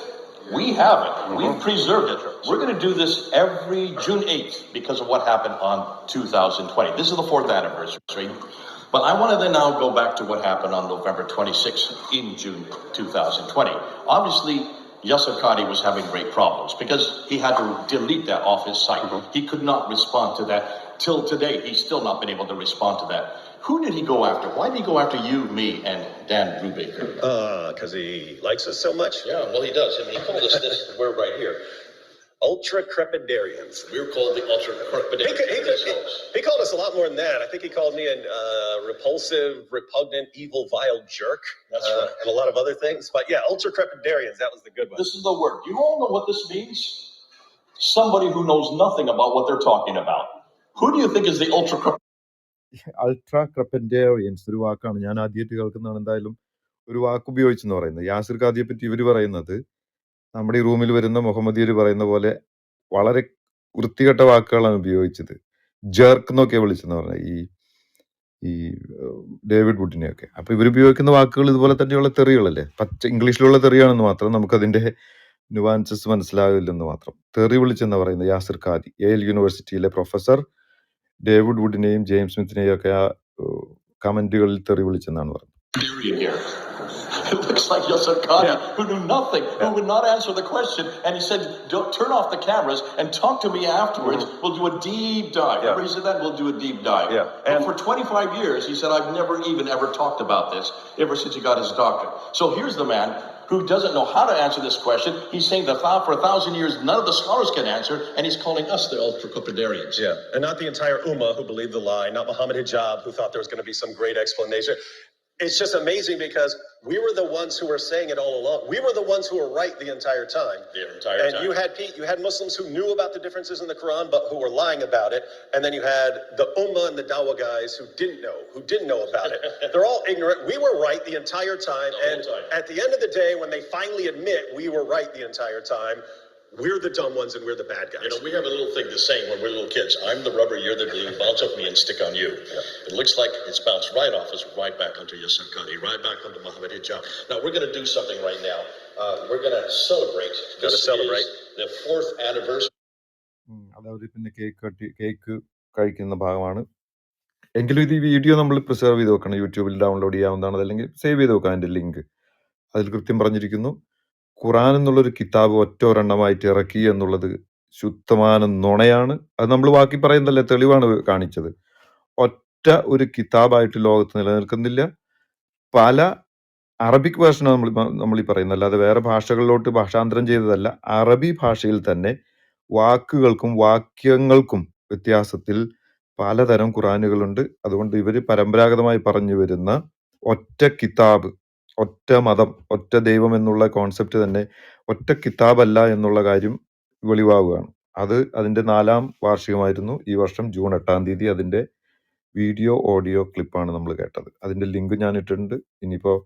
We have it. We've preserved it. We're going to do this every June 8th because of what happened on 2020. This is the 4th anniversary. But I want to then now go back to what happened on November 26th in June 2020. Obviously, Yasser Qadi was having great problems because he had to delete that off his site. He could not respond to that. Till today, he's still not been able to respond to that. Who did he go after? Why did he go after you, me, and Dan Brubaker? Because he likes us so much. Yeah, well, he does. I mean, he called us this. We're right here. Ultra-crepidarians. We're called the ultra-crepidarians. He called us a lot more than that. I think he called me a repulsive, repugnant, evil, vile jerk. That's right. And a lot of other things. But yeah, ultra-crepidarians, that was the good one. This is the word. You all know what this means? Somebody who knows nothing about what they're talking about. Who do you think is the ultracrepidarians ഒരു വാക്കാണ്, ഞാൻ ആദ്യമായിട്ട് കേൾക്കുന്നതാണ്. എന്തായാലും ഒരു വാക്ക് ഉപയോഗിച്ചെന്ന് പറയുന്നത്. യാസിർ ഖാദിയെ പറ്റി ഇവർ പറയുന്നത് നമ്മുടെ ഈ റൂമിൽ വരുന്ന മുഹമ്മദിയർ പറയുന്ന പോലെ വളരെ വൃത്തികെട്ട വാക്കുകളാണ് ഉപയോഗിച്ചത്. ജർക്ക് എന്നൊക്കെ വിളിച്ചെന്ന് പറഞ്ഞാൽ ഈ ഡേവിഡ് വുഡിനെയൊക്കെ. അപ്പൊ ഇവർ ഉപയോഗിക്കുന്ന വാക്കുകൾ ഇതുപോലെ തന്നെയുള്ള തെറികളല്ലേ, പച്ച ഇംഗ്ലീഷിലുള്ള തെറിയാണെന്ന് മാത്രം, നമുക്കതിന്റെ നുവാൻസസ് മനസ്സിലാവില്ലെന്ന് മാത്രം. തെറി വിളിച്ചെന്ന് പറയുന്നത് യാസിർ ഖാദി, യേൽ യൂണിവേഴ്സിറ്റിയിലെ പ്രൊഫസർ ഡേവിഡ് വുഡിനെയും ജെയിംസ് സ്മിത്തിനെയും ഒക്കെ ആ കമന്റുകളിൽ തെറി വിളിച്ചെന്നാണ് പറഞ്ഞത്. It looks like Yasser Qadi, Yeah. who knew nothing, who would not answer the question, and he said, "Don't turn off the cameras and talk to me afterwards. We'll do a deep dive." Yeah. Remember he said that? We'll do a deep dive. Yeah. But And- for 25 years, he said, "I've never even ever talked about this ever since he got his doctorate." So here's the man who doesn't know how to answer this question. He's saying that for 1,000 years, none of the scholars can answer, and he's calling us the ultra-Qadarians. Yeah, and not the entire Ummah who believed the lie, not Muhammad Hijab who thought there was going to be some great explanation. It's just amazing because we were the ones who were saying it all along. We were the ones who were right the entire time. The entire and time. you had Muslims who knew about the differences in the Quran but who were lying about it, and then you had the Ummah and the Dawah guys who didn't know about it. They're all ignorant. We were right the entire time, The whole and time. at the end of the day, when they finally admit we were right the entire time, we're the dumb ones and we're the bad guys. You know, we have a little thing to say when we're little kids. I'm the rubber, you're the glue. Bounce off me and stick on you. It looks like it's bounced right off us, right back onto Yasser Qadi, right back onto Muhammad Hijab. Now, we're going to do something right now. We're going to celebrate. Gotta celebrate. Is the 4th anniversary. അതവർ പിന്നെ cake കഴിക്കുന്ന ഭാഗമാണ്. എങ്കിലും ഇത് ഈ video നമ്മൾ preserve ചെയ്ത് വെക്കണം. യൂട്യൂബിൽ ഡൗൺലോഡ് ചെയ്യാവുന്നതാണ്. അല്ലെങ്കിൽ സേവ് ചെയ്ത് വെക്കാം അതിൻ്റെ ലിങ്ക്. അതിൽ കൃത്യം പറഞ്ഞിരിക്കുന്നു, ഖുറാൻ എന്നുള്ളൊരു കിതാബ് ഒറ്റ ഒരെണ്ണമായിട്ട് ഇറക്കി എന്നുള്ളത് ശുദ്ധമായ നുണയാണ്. അത് നമ്മൾ ബാക്കി പറയുന്നതല്ലേ, തെളിവാണ് കാണിച്ചത്. ഒറ്റ ഒരു കിതാബായിട്ട് ലോകത്ത് നിലനിൽക്കുന്നില്ല. പല അറബിക് വേർഷനാണ് നമ്മൾ ഈ പറയുന്നത്, അല്ലാതെ വേറെ ഭാഷകളിലോട്ട് ഭാഷാന്തരം ചെയ്തതല്ല. അറബി ഭാഷയിൽ തന്നെ വാക്കുകൾക്കും വാക്യങ്ങൾക്കും വ്യത്യാസത്തിൽ പലതരം ഖുറാനുകളുണ്ട്. അതുകൊണ്ട് ഇവർ പരമ്പരാഗതമായി പറഞ്ഞു വരുന്ന ഒറ്റ കിതാബ്, ഒറ്റ മതം, ഒറ്റ ദൈവം എന്നുള്ള കോൺസെപ്റ്റ് തന്നെ ഒറ്റ കിതാബല്ല എന്നുള്ള കാര്യം വെളിവാകുകയാണ്. അതിൻ്റെ 4ാം വാർഷികമായിരുന്നു ഈ വർഷം ജൂൺ 8-ാം തീയതി. അതിൻ്റെ വീഡിയോ ഓഡിയോ ക്ലിപ്പാണ് നമ്മൾ കേട്ടത്. അതിൻ്റെ ലിങ്ക് ഞാൻ ഇട്ടിട്ടുണ്ട്. ഇനിയിപ്പോൾ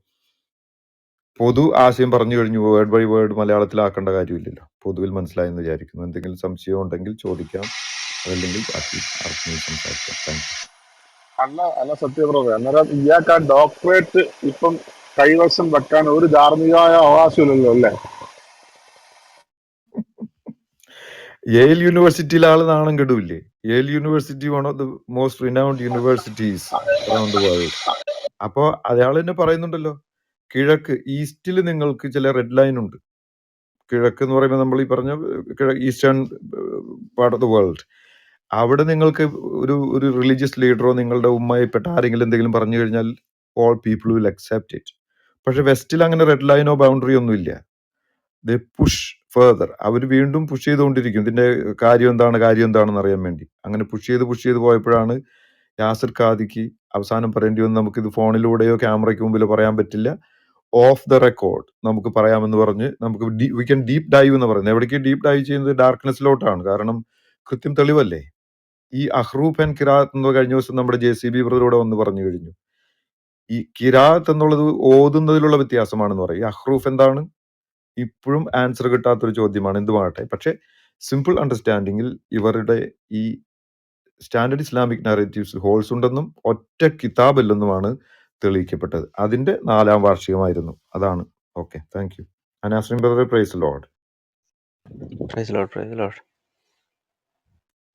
പൊതു ആശയം പറഞ്ഞു കഴിഞ്ഞു, വേർഡ് ബൈ വേർഡ് മലയാളത്തിലാക്കേണ്ട കാര്യമില്ലല്ലോ. പൊതുവിൽ മനസ്സിലായെന്ന് വിചാരിക്കുന്നു. എന്തെങ്കിലും സംശയം ഉണ്ടെങ്കിൽ ചോദിക്കാം, അതല്ലെങ്കിൽ ബാക്കി ആർക്കെങ്കിലും സംസാരിക്കാം. Thank you. അല്ല സത്യപ്രഭ, അന്നേരം ഇയാൾക്ക് ആ ഡോക്ടറേറ്റ് ഇപ്പം കൈവശം വെക്കാൻ ഒരു ധാർമ്മികമായ അവകാശമില്ലല്ലോ അല്ലേ? യേൽ യൂണിവേഴ്സിറ്റിയിലെ ആള് നാണം കെടൂല്ലേ? Yale university one of the most renowned universities around the world. അപ്പോൾ അയാൾ തന്നെ പറയുന്നുണ്ടല്ലോ, കിഴക്ക് ഈസ്റ്റിൽ നിങ്ങൾക്ക് ചില റെഡ് ലൈൻ ഉണ്ട്. കിഴക്ക് എന്ന് പറയുമ്പോൾ നമ്മൾ ഈ പറഞ്ഞ eastern part of the world, അവിടെ നിങ്ങൾക്ക് ഒരു റിലീജിയസ് ലീഡറോ നിങ്ങളുടെ ഉമ്മയിൽപ്പെട്ട ആരെങ്കിലും എന്തെങ്കിലും പറഞ്ഞു കഴിഞ്ഞാൽ all people will accept it. പക്ഷെ വെസ്റ്റിൽ അങ്ങനെ റെഡ് ലൈനോ ബൗണ്ടറി ഒന്നും ഇല്ല. ദേ പുഷ് ഫേർദർ. അവർ വീണ്ടും പുഷ് ചെയ്തുകൊണ്ടിരിക്കും ഇതിന്റെ കാര്യം എന്താണെന്ന് അറിയാൻ വേണ്ടി. അങ്ങനെ പുഷ് ചെയ്ത് പോയപ്പോഴാണ് യാസിർ ഖാദിക്ക് അവസാനം പറയേണ്ടി വന്നു, നമുക്കിത് ഫോണിലൂടെയോ ക്യാമറയ്ക്ക് മുമ്പിലോ പറയാൻ പറ്റില്ല, ഓഫ് ദ റെക്കോർഡ് നമുക്ക് പറയാമെന്ന് പറഞ്ഞ് നമുക്ക് വി ക്യാൻ ഡീപ് ഡൈവ് എന്ന് പറയുന്നത്. എവിടേക്ക് ഡീപ് ഡൈവ് ചെയ്യുന്നത്? ഡാർക്ക്നെസ്സിലോട്ടാണ്. കാരണം കൃത്യം തെളിവല്ലേ. ഈ അഹ്റൂഫ് ആൻഡ് കിറാത്ത് എന്ന് കഴിഞ്ഞ ദിവസം നമ്മുടെ JCB ബ്രദറൂടെ വന്ന് പറഞ്ഞു കഴിഞ്ഞു. ഈ കിറാത്ത് എന്നുള്ളത് ഓതുന്നതിലുള്ള വ്യത്യാസമാണെന്ന് പറയും. ഈ അഹ്റൂഫ് എന്താണ് ഇപ്പോഴും ആൻസർ കിട്ടാത്തൊരു ചോദ്യമാണ്. എന്തുമാകട്ടെ, പക്ഷെ സിമ്പിൾ അണ്ടർസ്റ്റാൻഡിങ്ങിൽ ഇവരുടെ ഈ സ്റ്റാൻഡേർഡ് ഇസ്ലാമിക് നാരേറ്റീവ്സ് ഹോൾസ് ഉണ്ടെന്നും ഒറ്റ കിതാബല്ലെന്നുമാണ് തെളിയിക്കപ്പെട്ടത്. അതിന്റെ 4ാം വാർഷികമായിരുന്നു. അതാണ്. Okay, thank you. അനാസ്ലിം brother, praise lord. Praise lord, praise lord.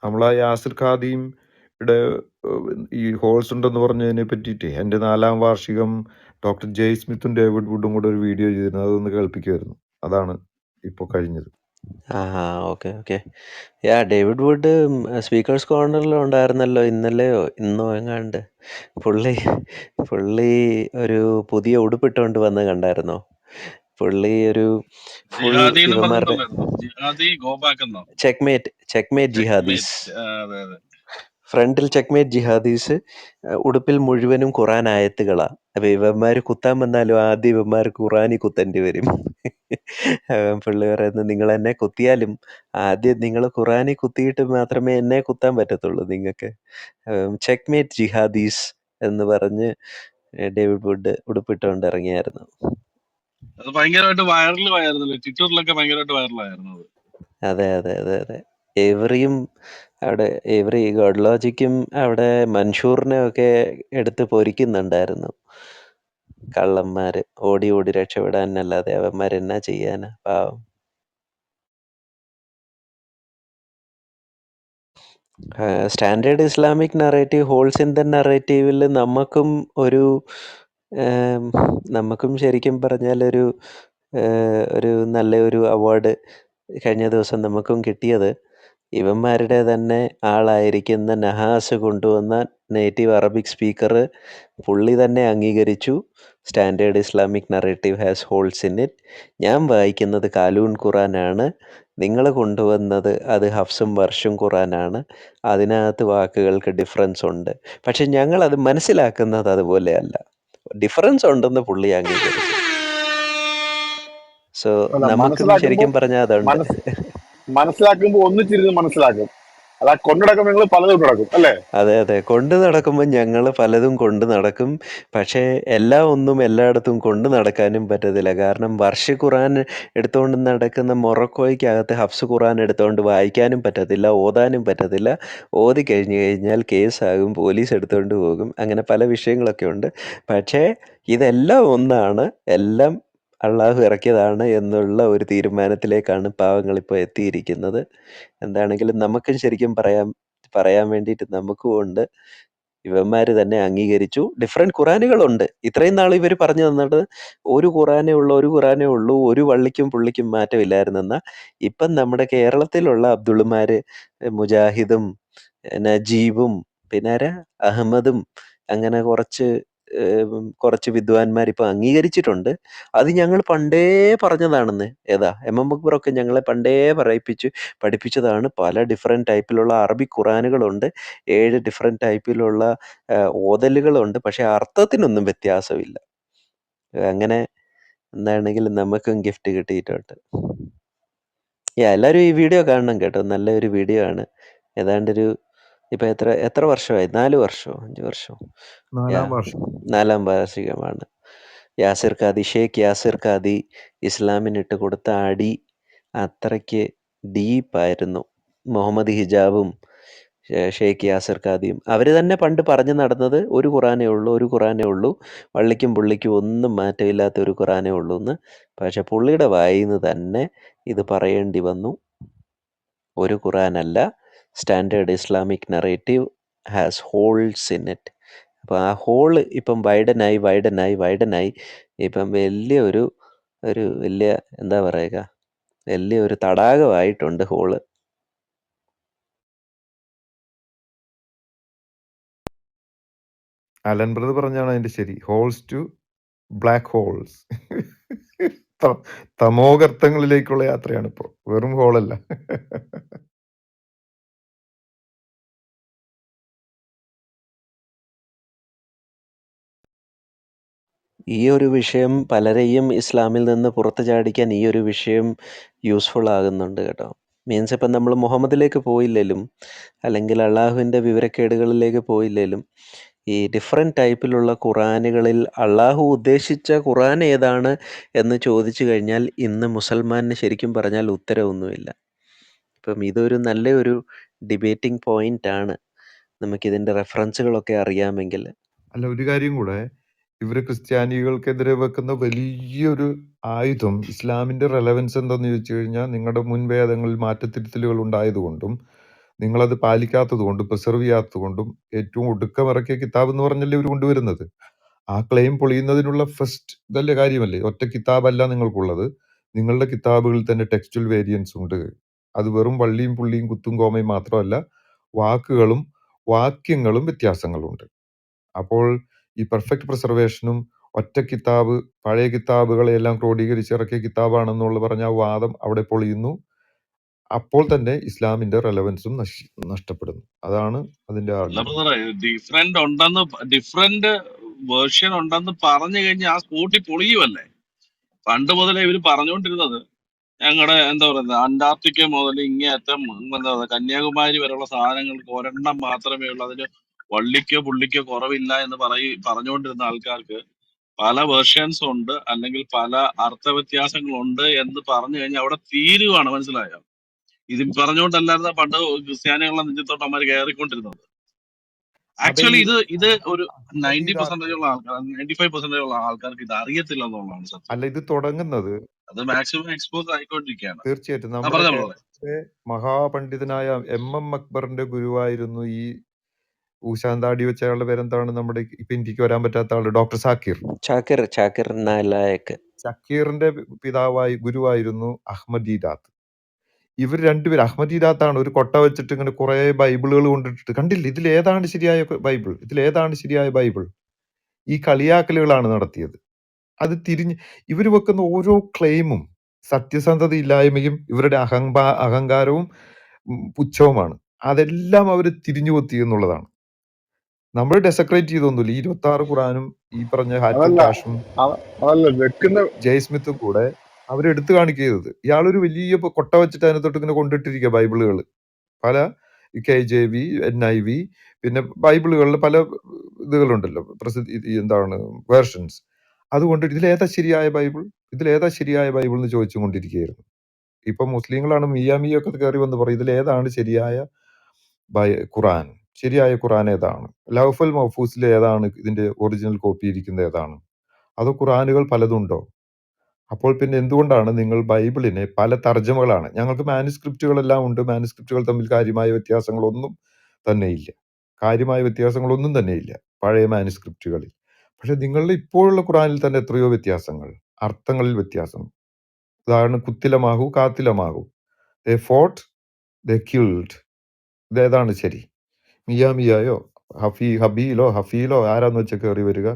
നമ്മളാ യാസിർ ഖാദിയും ഇവിടെ ഈ ഹോൾസ് ഉണ്ടെന്ന് പറഞ്ഞതിനെ പറ്റിയിട്ട് എൻ്റെ 4ാം വാർഷികം ഡോക്ടർ ജെയ് സ്മിത്തും ഡേവിഡ് വുഡും കൂടെ ഒരു വീഡിയോ ചെയ്തിരുന്നു. അതൊന്ന് കേൾപ്പിക്കുമായിരുന്നു. അതാണ് ഇപ്പോൾ കഴിഞ്ഞത്. Okay okay. David Wood speakers കോർണറിൽ ഉണ്ടായിരുന്നല്ലോ ഇന്നലെയോ ഇന്നോ എങ്ങാണ്ട്. പുള്ളി ഒരു പുതിയ ഉടുപ്പിട്ടുകൊണ്ട് വന്ന് കണ്ടായിരുന്നോ? പുള്ളി ഒരു ഫുൾ ജിഹാദി എന്ന് ഇവന്മാരുടെ പറഞ്ഞിട്ടുണ്ടായിരുന്നു. ജിഹാദി ഗോബാക്ക് എന്നോ? ചെക്ക്മേറ്റ് ജിഹാദീസ്. അതെ അതെ. ഫ്രണ്ടിൽ ചെക്ക്മേറ്റ് ജിഹാദീസ്, ഉടുപ്പിൽ മുഴുവനും ഖുറാൻ ആയത്തുകളാ. അപ്പൊ ഇവന്മാര് കുത്താൻ വന്നാലും ആദ്യം ഇവന്മാർ ഖുറാനി കുത്തേണ്ടി വരും. പുള്ളി പറയുന്നത്, നിങ്ങൾ എന്നെ കുത്തിയാലും ആദ്യം നിങ്ങൾ ഖുറാനി കുത്തിയിട്ട് മാത്രമേ എന്നെ കുത്താൻ പറ്റത്തുള്ളൂ നിങ്ങൾക്ക്. ചെക്ക്മേറ്റ് ജിഹാദീസ് എന്ന് പറഞ്ഞ് ഡേവിഡ് വുഡ് ഉടുപ്പിട്ടുകൊണ്ട് ഇറങ്ങിയായിരുന്നു. അത് ഭയങ്കരമായിട്ട് വൈറലായിരുന്നല്ലോ, ട്വിറ്ററിലൊക്കെ ഭയങ്കരമായിട്ട് വൈറലായിരുന്നു അത്. അതെ അതെ അതെ അതെ. എവറിയും അവിടെ ഗോഡ് ലോജിക്കും അവിടെ മൻഷൂറിനെ ഒക്കെ എടുത്ത് പൊരിക്കുന്നുണ്ടായിരുന്നു. കള്ളന്മാര് ഓടി രക്ഷപ്പെടാനല്ലാതെ അവന്മാരെന്നാ ചെയ്യാനാ, പാവം. Standard Islamic narrative holes in the നറേറ്റീവിൽ നമുക്കും ഒരു ഏം, നമുക്കും ശരിക്കും പറഞ്ഞാലൊരു ഒരു നല്ലൊരു അവാർഡ് കഴിഞ്ഞ ദിവസം നമുക്കും കിട്ടിയത് ഇവന്മാരുടെ തന്നെ ആളായിരിക്കുന്ന നഹാസ് കൊണ്ടുവന്ന നേറ്റീവ് അറബിക് സ്പീക്കർ പുള്ളി തന്നെ അംഗീകരിച്ചു. Standard Islamic narrative has holes in it. ഞാൻ വായിക്കുന്നത് കാലൂൺ ഖുറാനാണ്, നിങ്ങൾ കൊണ്ടുവന്നത് അത് ഹഫ്സും വർഷും ഖുറാനാണ്, അതിനകത്ത് വാക്കുകൾക്ക് ഡിഫറൻസ് ഉണ്ട്, പക്ഷെ ഞങ്ങളത് മനസ്സിലാക്കുന്നത് അതുപോലെയല്ല. ഡിഫറൻസ് ഉണ്ടെന്ന് പുള്ളി അംഗീകരിച്ചു. സോ അല്ല, നമുക്കും മനസ്സിലാക്കുമ്പോ ശരിക്കും പറഞ്ഞാൽ അതുണ്ട്. മനസ്സിലാക്കുമ്പോ ഒന്നിച്ചിരുന്ന് മനസ്സിലാക്കും. അല്ല, കൊണ്ടുനടക്കുമ്പോ നിങ്ങൾ പലതും നടക്കും അല്ലേ? അതെ അതെ, കൊണ്ട് നടക്കുമ്പോൾ ഞങ്ങൾ പലതും കൊണ്ട് നടക്കും. പക്ഷേ എല്ലാം ഒന്നും എല്ലായിടത്തും കൊണ്ട് നടക്കാനും പറ്റത്തില്ല. കാരണം വർഷ ഖുറാൻ എടുത്തുകൊണ്ട് നടക്കുന്ന മൊറോക്കോയ്ക്കകത്ത് ഹഫ്സ് ഖുറാൻ എടുത്തുകൊണ്ട് വായിക്കാനും പറ്റത്തില്ല, ഓതാനും പറ്റത്തില്ല. ഓതി കഴിഞ്ഞ് കഴിഞ്ഞാൽ കേസാകും, പോലീസ് എടുത്തുകൊണ്ട് പോകും. അങ്ങനെ പല വിഷയങ്ങളൊക്കെ ഉണ്ട്. പക്ഷേ ഇതെല്ലാം ഒന്നാണ്, എല്ലാം അള്ളാഹു ഇറക്കിയതാണ് എന്നുള്ള ഒരു തീരുമാനത്തിലേക്കാണ് പാവങ്ങളിപ്പോൾ എത്തിയിരിക്കുന്നത്. എന്താണെങ്കിലും നമുക്കും ശരിക്കും പറയാൻ വേണ്ടിയിട്ട് നമുക്കും ഉണ്ട്. ഇവന്മാർ തന്നെ അംഗീകരിച്ചു. ഡിഫറെൻറ്റ് ഖുറാനുകളുണ്ട്. ഇത്രയും നാൾ ഇവർ പറഞ്ഞു തന്നിട്ട് ഒരു ഖുറാനേ ഉള്ളൂ, ഒരു വള്ളിക്കും പുള്ളിക്കും മാറ്റമില്ലായിരുന്നെന്ന. ഇപ്പം നമ്മുടെ കേരളത്തിലുള്ള അബ്ദുള്ളമാർ, മുജാഹിദും നജീബും പിന്നെ ആരാ അഹമ്മദും അങ്ങനെ കുറച്ച് വിദ്വാൻമാർ ഇപ്പം അംഗീകരിച്ചിട്ടുണ്ട്. അത് ഞങ്ങൾ പണ്ടേ പറഞ്ഞതാണെന്ന്. ഏതാ എം അക്ബറൊക്കെ ഞങ്ങളെ പണ്ടേ പഠിപ്പിച്ചതാണ്. പല ഡിഫറെൻറ്റ് ടൈപ്പിലുള്ള അറബിക് ഖുറാനുകളുണ്ട്, 7 ഡിഫറെൻറ്റ് ടൈപ്പിലുള്ള ഓതലുകളുണ്ട്, പക്ഷേ അർത്ഥത്തിനൊന്നും വ്യത്യാസമില്ല. അങ്ങനെ എന്താണെങ്കിലും നമുക്കും ഗിഫ്റ്റ് കിട്ടിയിട്ടുണ്ട്. എല്ലാവരും ഈ വീഡിയോ കാണണം കേട്ടോ, നല്ലൊരു വീഡിയോ ആണ്. ഏതാണ്ടൊരു ഇപ്പം എത്ര വർഷമായി? 4 വർഷമോ 5 വർഷമോ? 4-ാം വർഷം. 4-ാം വാർഷികമാണ്. ഷേഖ് യാസിർ ഖാദി ഇസ്ലാമിനിട്ട് കൊടുത്ത അടി അത്രയ്ക്ക് ഡീപ്പായിരുന്നു. മുഹമ്മദ് ഹിജാബും ഷേഖ് യാസിർ ഖാദിയും അവർ തന്നെ പണ്ട് പറഞ്ഞു നടന്നത് ഒരു ഖുറാനേ ഉള്ളൂ, വള്ളിക്കും പുള്ളിക്കും ഒന്നും മാറ്റമില്ലാത്ത ഒരു ഖുറാനേ ഉള്ളൂ എന്ന്. പക്ഷെ പുള്ളിയുടെ വായിൽ നിന്ന് തന്നെ ഇത് പറയേണ്ടി വന്നു. ഒരു ഖുറാനല്ല, standard Islamic narrative has holes in it. അപ്പോൾ ആ ഹോള് ഇപ്പം വൈഡനായി ഇപ്പം വലിയ എന്താ പറയുക, വലിയൊരു തടാകമായിട്ടുണ്ട് ഹോള്. അലൻ ബ്രദർ പറഞ്ഞാണ് അതിന്റെ ശരി. Holes to black holes. തമോഗർത്തങ്ങളിലേക്കുള്ള യാത്രയാണ് ഇപ്പോൾ, വെറും ഹോളല്ല. ഈ ഒരു വിഷയം പലരെയും ഇസ്ലാമിൽ നിന്ന് പുറത്ത് ചാടിക്കാൻ ഈ ഒരു വിഷയം യൂസ്ഫുൾ ആകുന്നുണ്ട് കേട്ടോ. മീൻസ് ഇപ്പം നമ്മൾ മുഹമ്മദിലേക്ക് പോയില്ലേലും അല്ലെങ്കിൽ അള്ളാഹുവിൻ്റെ വിവരക്കേടുകളിലേക്ക് പോയില്ലേലും ഈ ഡിഫറെൻറ്റ് ടൈപ്പിലുള്ള ഖുറാനുകളിൽ അള്ളാഹു ഉദ്ദേശിച്ച ഖുറാൻ ഏതാണ് എന്ന് ചോദിച്ചു കഴിഞ്ഞാൽ ഇന്ന് മുസൽമാന് ശരിക്കും പറഞ്ഞാൽ ഉത്തരവൊന്നുമില്ല. ഇപ്പം ഇതൊരു നല്ലൊരു ഡിബേറ്റിംഗ് പോയിന്റ് ആണ്, നമുക്കിതിൻ്റെ റെഫറൻസുകളൊക്കെ അറിയാമെങ്കിൽ. അല്ല, ഒരു കാര്യം കൂടെ, ഇവര് ക്രിസ്ത്യാനികൾക്കെതിരെ വെക്കുന്ന വലിയൊരു ആയുധം ഇസ്ലാമിന്റെ റെലവൻസ് എന്തെന്ന് ചോദിച്ചു കഴിഞ്ഞാൽ, നിങ്ങളുടെ മുൻവേദങ്ങളിൽ മാറ്റത്തിരുത്തലുകൾ ഉണ്ടായതുകൊണ്ടും നിങ്ങളത് പാലിക്കാത്തത് കൊണ്ടും പ്രിസർവ് ചെയ്യാത്തത് കൊണ്ടും ഏറ്റവും ഒടുക്കമിറക്കിയ കിതാബ് എന്ന് പറഞ്ഞല്ലേ ഇവർ കൊണ്ടുവരുന്നത്. ആ ക്ലെയിം പൊളിയുന്നതിനുള്ള ഫസ്റ്റ് ഇതല്ലേ കാര്യമല്ലേ? ഒറ്റ കിതാബല്ല നിങ്ങൾക്കുള്ളത്, നിങ്ങളുടെ കിതാബുകളിൽ തന്നെ ടെക്സ്റ്റുവൽ വേരിയൻസ് ഉണ്ട്. അത് വെറും വള്ളിയും പുള്ളിയും കുത്തും കോമയും മാത്രമല്ല, വാക്കുകളും വാക്യങ്ങളും വ്യത്യാസങ്ങളുണ്ട്. അപ്പോൾ ഈ പെർഫെക്റ്റ് പ്രിസർവേഷനും ഒറ്റ കിതാബ് പഴയ കിതാബുകളെല്ലാം ക്രോഡീകരിച്ച് ഇറക്കിയ കിതാബാണെന്നുള്ള പറഞ്ഞ ആ വാദം അവിടെ പൊളിയുന്നു. അപ്പോൾ തന്നെ ഇസ്ലാമിന്റെ റെലവൻസും നഷ്ടപ്പെടുന്നു. അതാണ് അതിന്റെ ആർഗ്യുമെന്റ്. ഡിഫറെന്റ് വേർഷൻ ഉണ്ടെന്ന് പറഞ്ഞു കഴിഞ്ഞാൽ ആ സ്കൂട്ടി പൊളിയുമല്ലേ. പണ്ട് മുതലേ ഇവര് പറഞ്ഞുകൊണ്ടിരുന്നത് ഞങ്ങളുടെ എന്താ പറയുന്നത് അന്റാർട്ടിക്ക മുതൽ ഇങ്ങേയറ്റം എന്താ പറയുക കന്യാകുമാരി വരെയുള്ള സാധനങ്ങൾക്ക് ഒരെണ്ണം മാത്രമേ ഉള്ളൂ, അതിന് വള്ളിക്കോ പുള്ളിക്കോ കുറവില്ല എന്ന് പറഞ്ഞുകൊണ്ടിരുന്ന ആൾക്കാർക്ക് പല വേർഷൻസ് ഉണ്ട്, അല്ലെങ്കിൽ പല അർത്ഥവ്യത്യാസങ്ങളുണ്ട് എന്ന് പറഞ്ഞു കഴിഞ്ഞാൽ അവിടെ തീരുവാണ്. മനസ്സിലായോ? ഇത് പറഞ്ഞുകൊണ്ടല്ലായിരുന്ന പണ്ട് ക്രിസ്ത്യാനികളുടെ നെഞ്ചത്തോട്ട് അമ്മമാര് കയറിക്കൊണ്ടിരുന്നത്. ആക്ച്വലി ഇത് ഒരു 90% ഉള്ള ആൾക്കാർ 95% ഉള്ള ആൾക്കാർക്ക് ഇത് അറിയത്തില്ല എന്നുള്ളതാണ് സത്യം. അല്ല, ഇത് തുടങ്ങുന്നത് അത് മാക്സിമം എക്സ്പോസ് ആയിക്കൊണ്ടിരിക്കുകയാണ്. തീർച്ചയായിട്ടും നമ്മുടെ കേരളത്തിലെ മഹാപണ്ഡിതനായ എം അക്ബറിന്റെ ഗുരുവായിരുന്നു ഈ ഊശാന്താടി വെച്ച അയാളുടെ പേരെന്താണ്, നമ്മുടെ ഇപ്പൊ ഇന്ത്യക്ക് വരാൻ പറ്റാത്ത ആള്, ഡോക്ടർ സാക്കിർ. ചാക്കിർ നാലായക്ക്. സക്കീറിന്റെ ഗുരുവായിരുന്നു അഹമ്മദീദാത്ത്. ഇവർ രണ്ടുപേരും, അഹമ്മദീദാത്താണ് ഒരു കൊട്ട വെച്ചിട്ട് ഇങ്ങനെ കുറെ ബൈബിളുകൾ കൊണ്ടിട്ടിട്ട്, കണ്ടില്ല ഇതിലേതാണ് ശരിയായ ബൈബിൾ, ഇതിലേതാണ് ശരിയായ ബൈബിൾ, ഈ കളിയാക്കലുകളാണ് നടത്തിയത്. അത് തിരിഞ്ഞ് ഇവർ വെക്കുന്ന ഓരോ ക്ലെയിമും സത്യസന്ധത ഇല്ലായ്മയും ഇവരുടെ അഹങ്കാരവും പുച്ഛവുമാണ്. അതെല്ലാം അവർ തിരിഞ്ഞു കൊത്തി എന്നുള്ളതാണ്. നമ്മൾ ഡെസക്രേറ്റ് ചെയ്തൊന്നുമില്ല. ഈ 26 ഖുറാനും ഈ പറഞ്ഞ ഹാറ്റും അതല്ല കാഷും അതല്ല വെക്കുന്ന ജയ്സ്മിത്തും കൂടെ അവരെടുത്ത് കാണിക്കുന്നത്. ഇയാളൊരു വലിയ കൊട്ട വെച്ചിട്ട് അതിനകത്തോട്ട് ഇങ്ങനെ കൊണ്ടിട്ടിരിക്കുക ബൈബിളുകൾ, പല KJV, NIV, പിന്നെ ബൈബിളുകളിൽ പല ഇതുകളുണ്ടല്ലോ, എന്താണ് വേർഷൻസ്. അതുകൊണ്ട് ഇതിലേതാ ശരിയായ ബൈബിൾ, ഇതിലേതാ ശരിയായ ബൈബിൾ എന്ന് ചോദിച്ചുകൊണ്ടിരിക്കുകയായിരുന്നു. ഇപ്പൊ മുസ്ലിങ്ങളാണ് മിയാമിയൊക്കെ കയറി വന്ന് പറയും ഇതിലേതാണ് ശരിയായ ഖുറാൻ, ശരിയായ ഖുറാൻ ഏതാണ്, ലൗഫുൽ മഹ്ഫൂസിൽ ഏതാണ് ഇതിന്റെ ഒറിജിനൽ കോപ്പി ഇരിക്കുന്നത് ഏതാണ്, അതോ ഖുറാനുകൾ പലതുണ്ടോ? അപ്പോൾ പിന്നെ എന്തുകൊണ്ടാണ് നിങ്ങൾ ബൈബിളിനെ പല തർജ്ജമകളാണ്, ഞങ്ങൾക്ക് മാനുസ്ക്രിപ്റ്റുകളെല്ലാം ഉണ്ട്, മാനുസ്ക്രിപ്റ്റുകൾ തമ്മിൽ കാര്യമായ വ്യത്യാസങ്ങളൊന്നും തന്നെയില്ല, കാര്യമായ വ്യത്യാസങ്ങളൊന്നും തന്നെയില്ല പഴയ മാനുസ്ക്രിപ്റ്റുകളിൽ. പക്ഷെ നിങ്ങളുടെ ഇപ്പോഴുള്ള ഖുറാനിൽ തന്നെ എത്രയോ വ്യത്യാസങ്ങൾ, അർത്ഥങ്ങളിൽ വ്യത്യാസം. ഉദാഹരണം കുത്തിലമാഹു കാത്തിലമാഹു, ദേ ഫോട്ട് ദേ കിൽഡ്, ഇതേതാണ് ശരി? മിയാമിയായോ ഹബീലോ ഹഫീലോ ആരാന്ന് വെച്ചാൽ കയറി വരിക.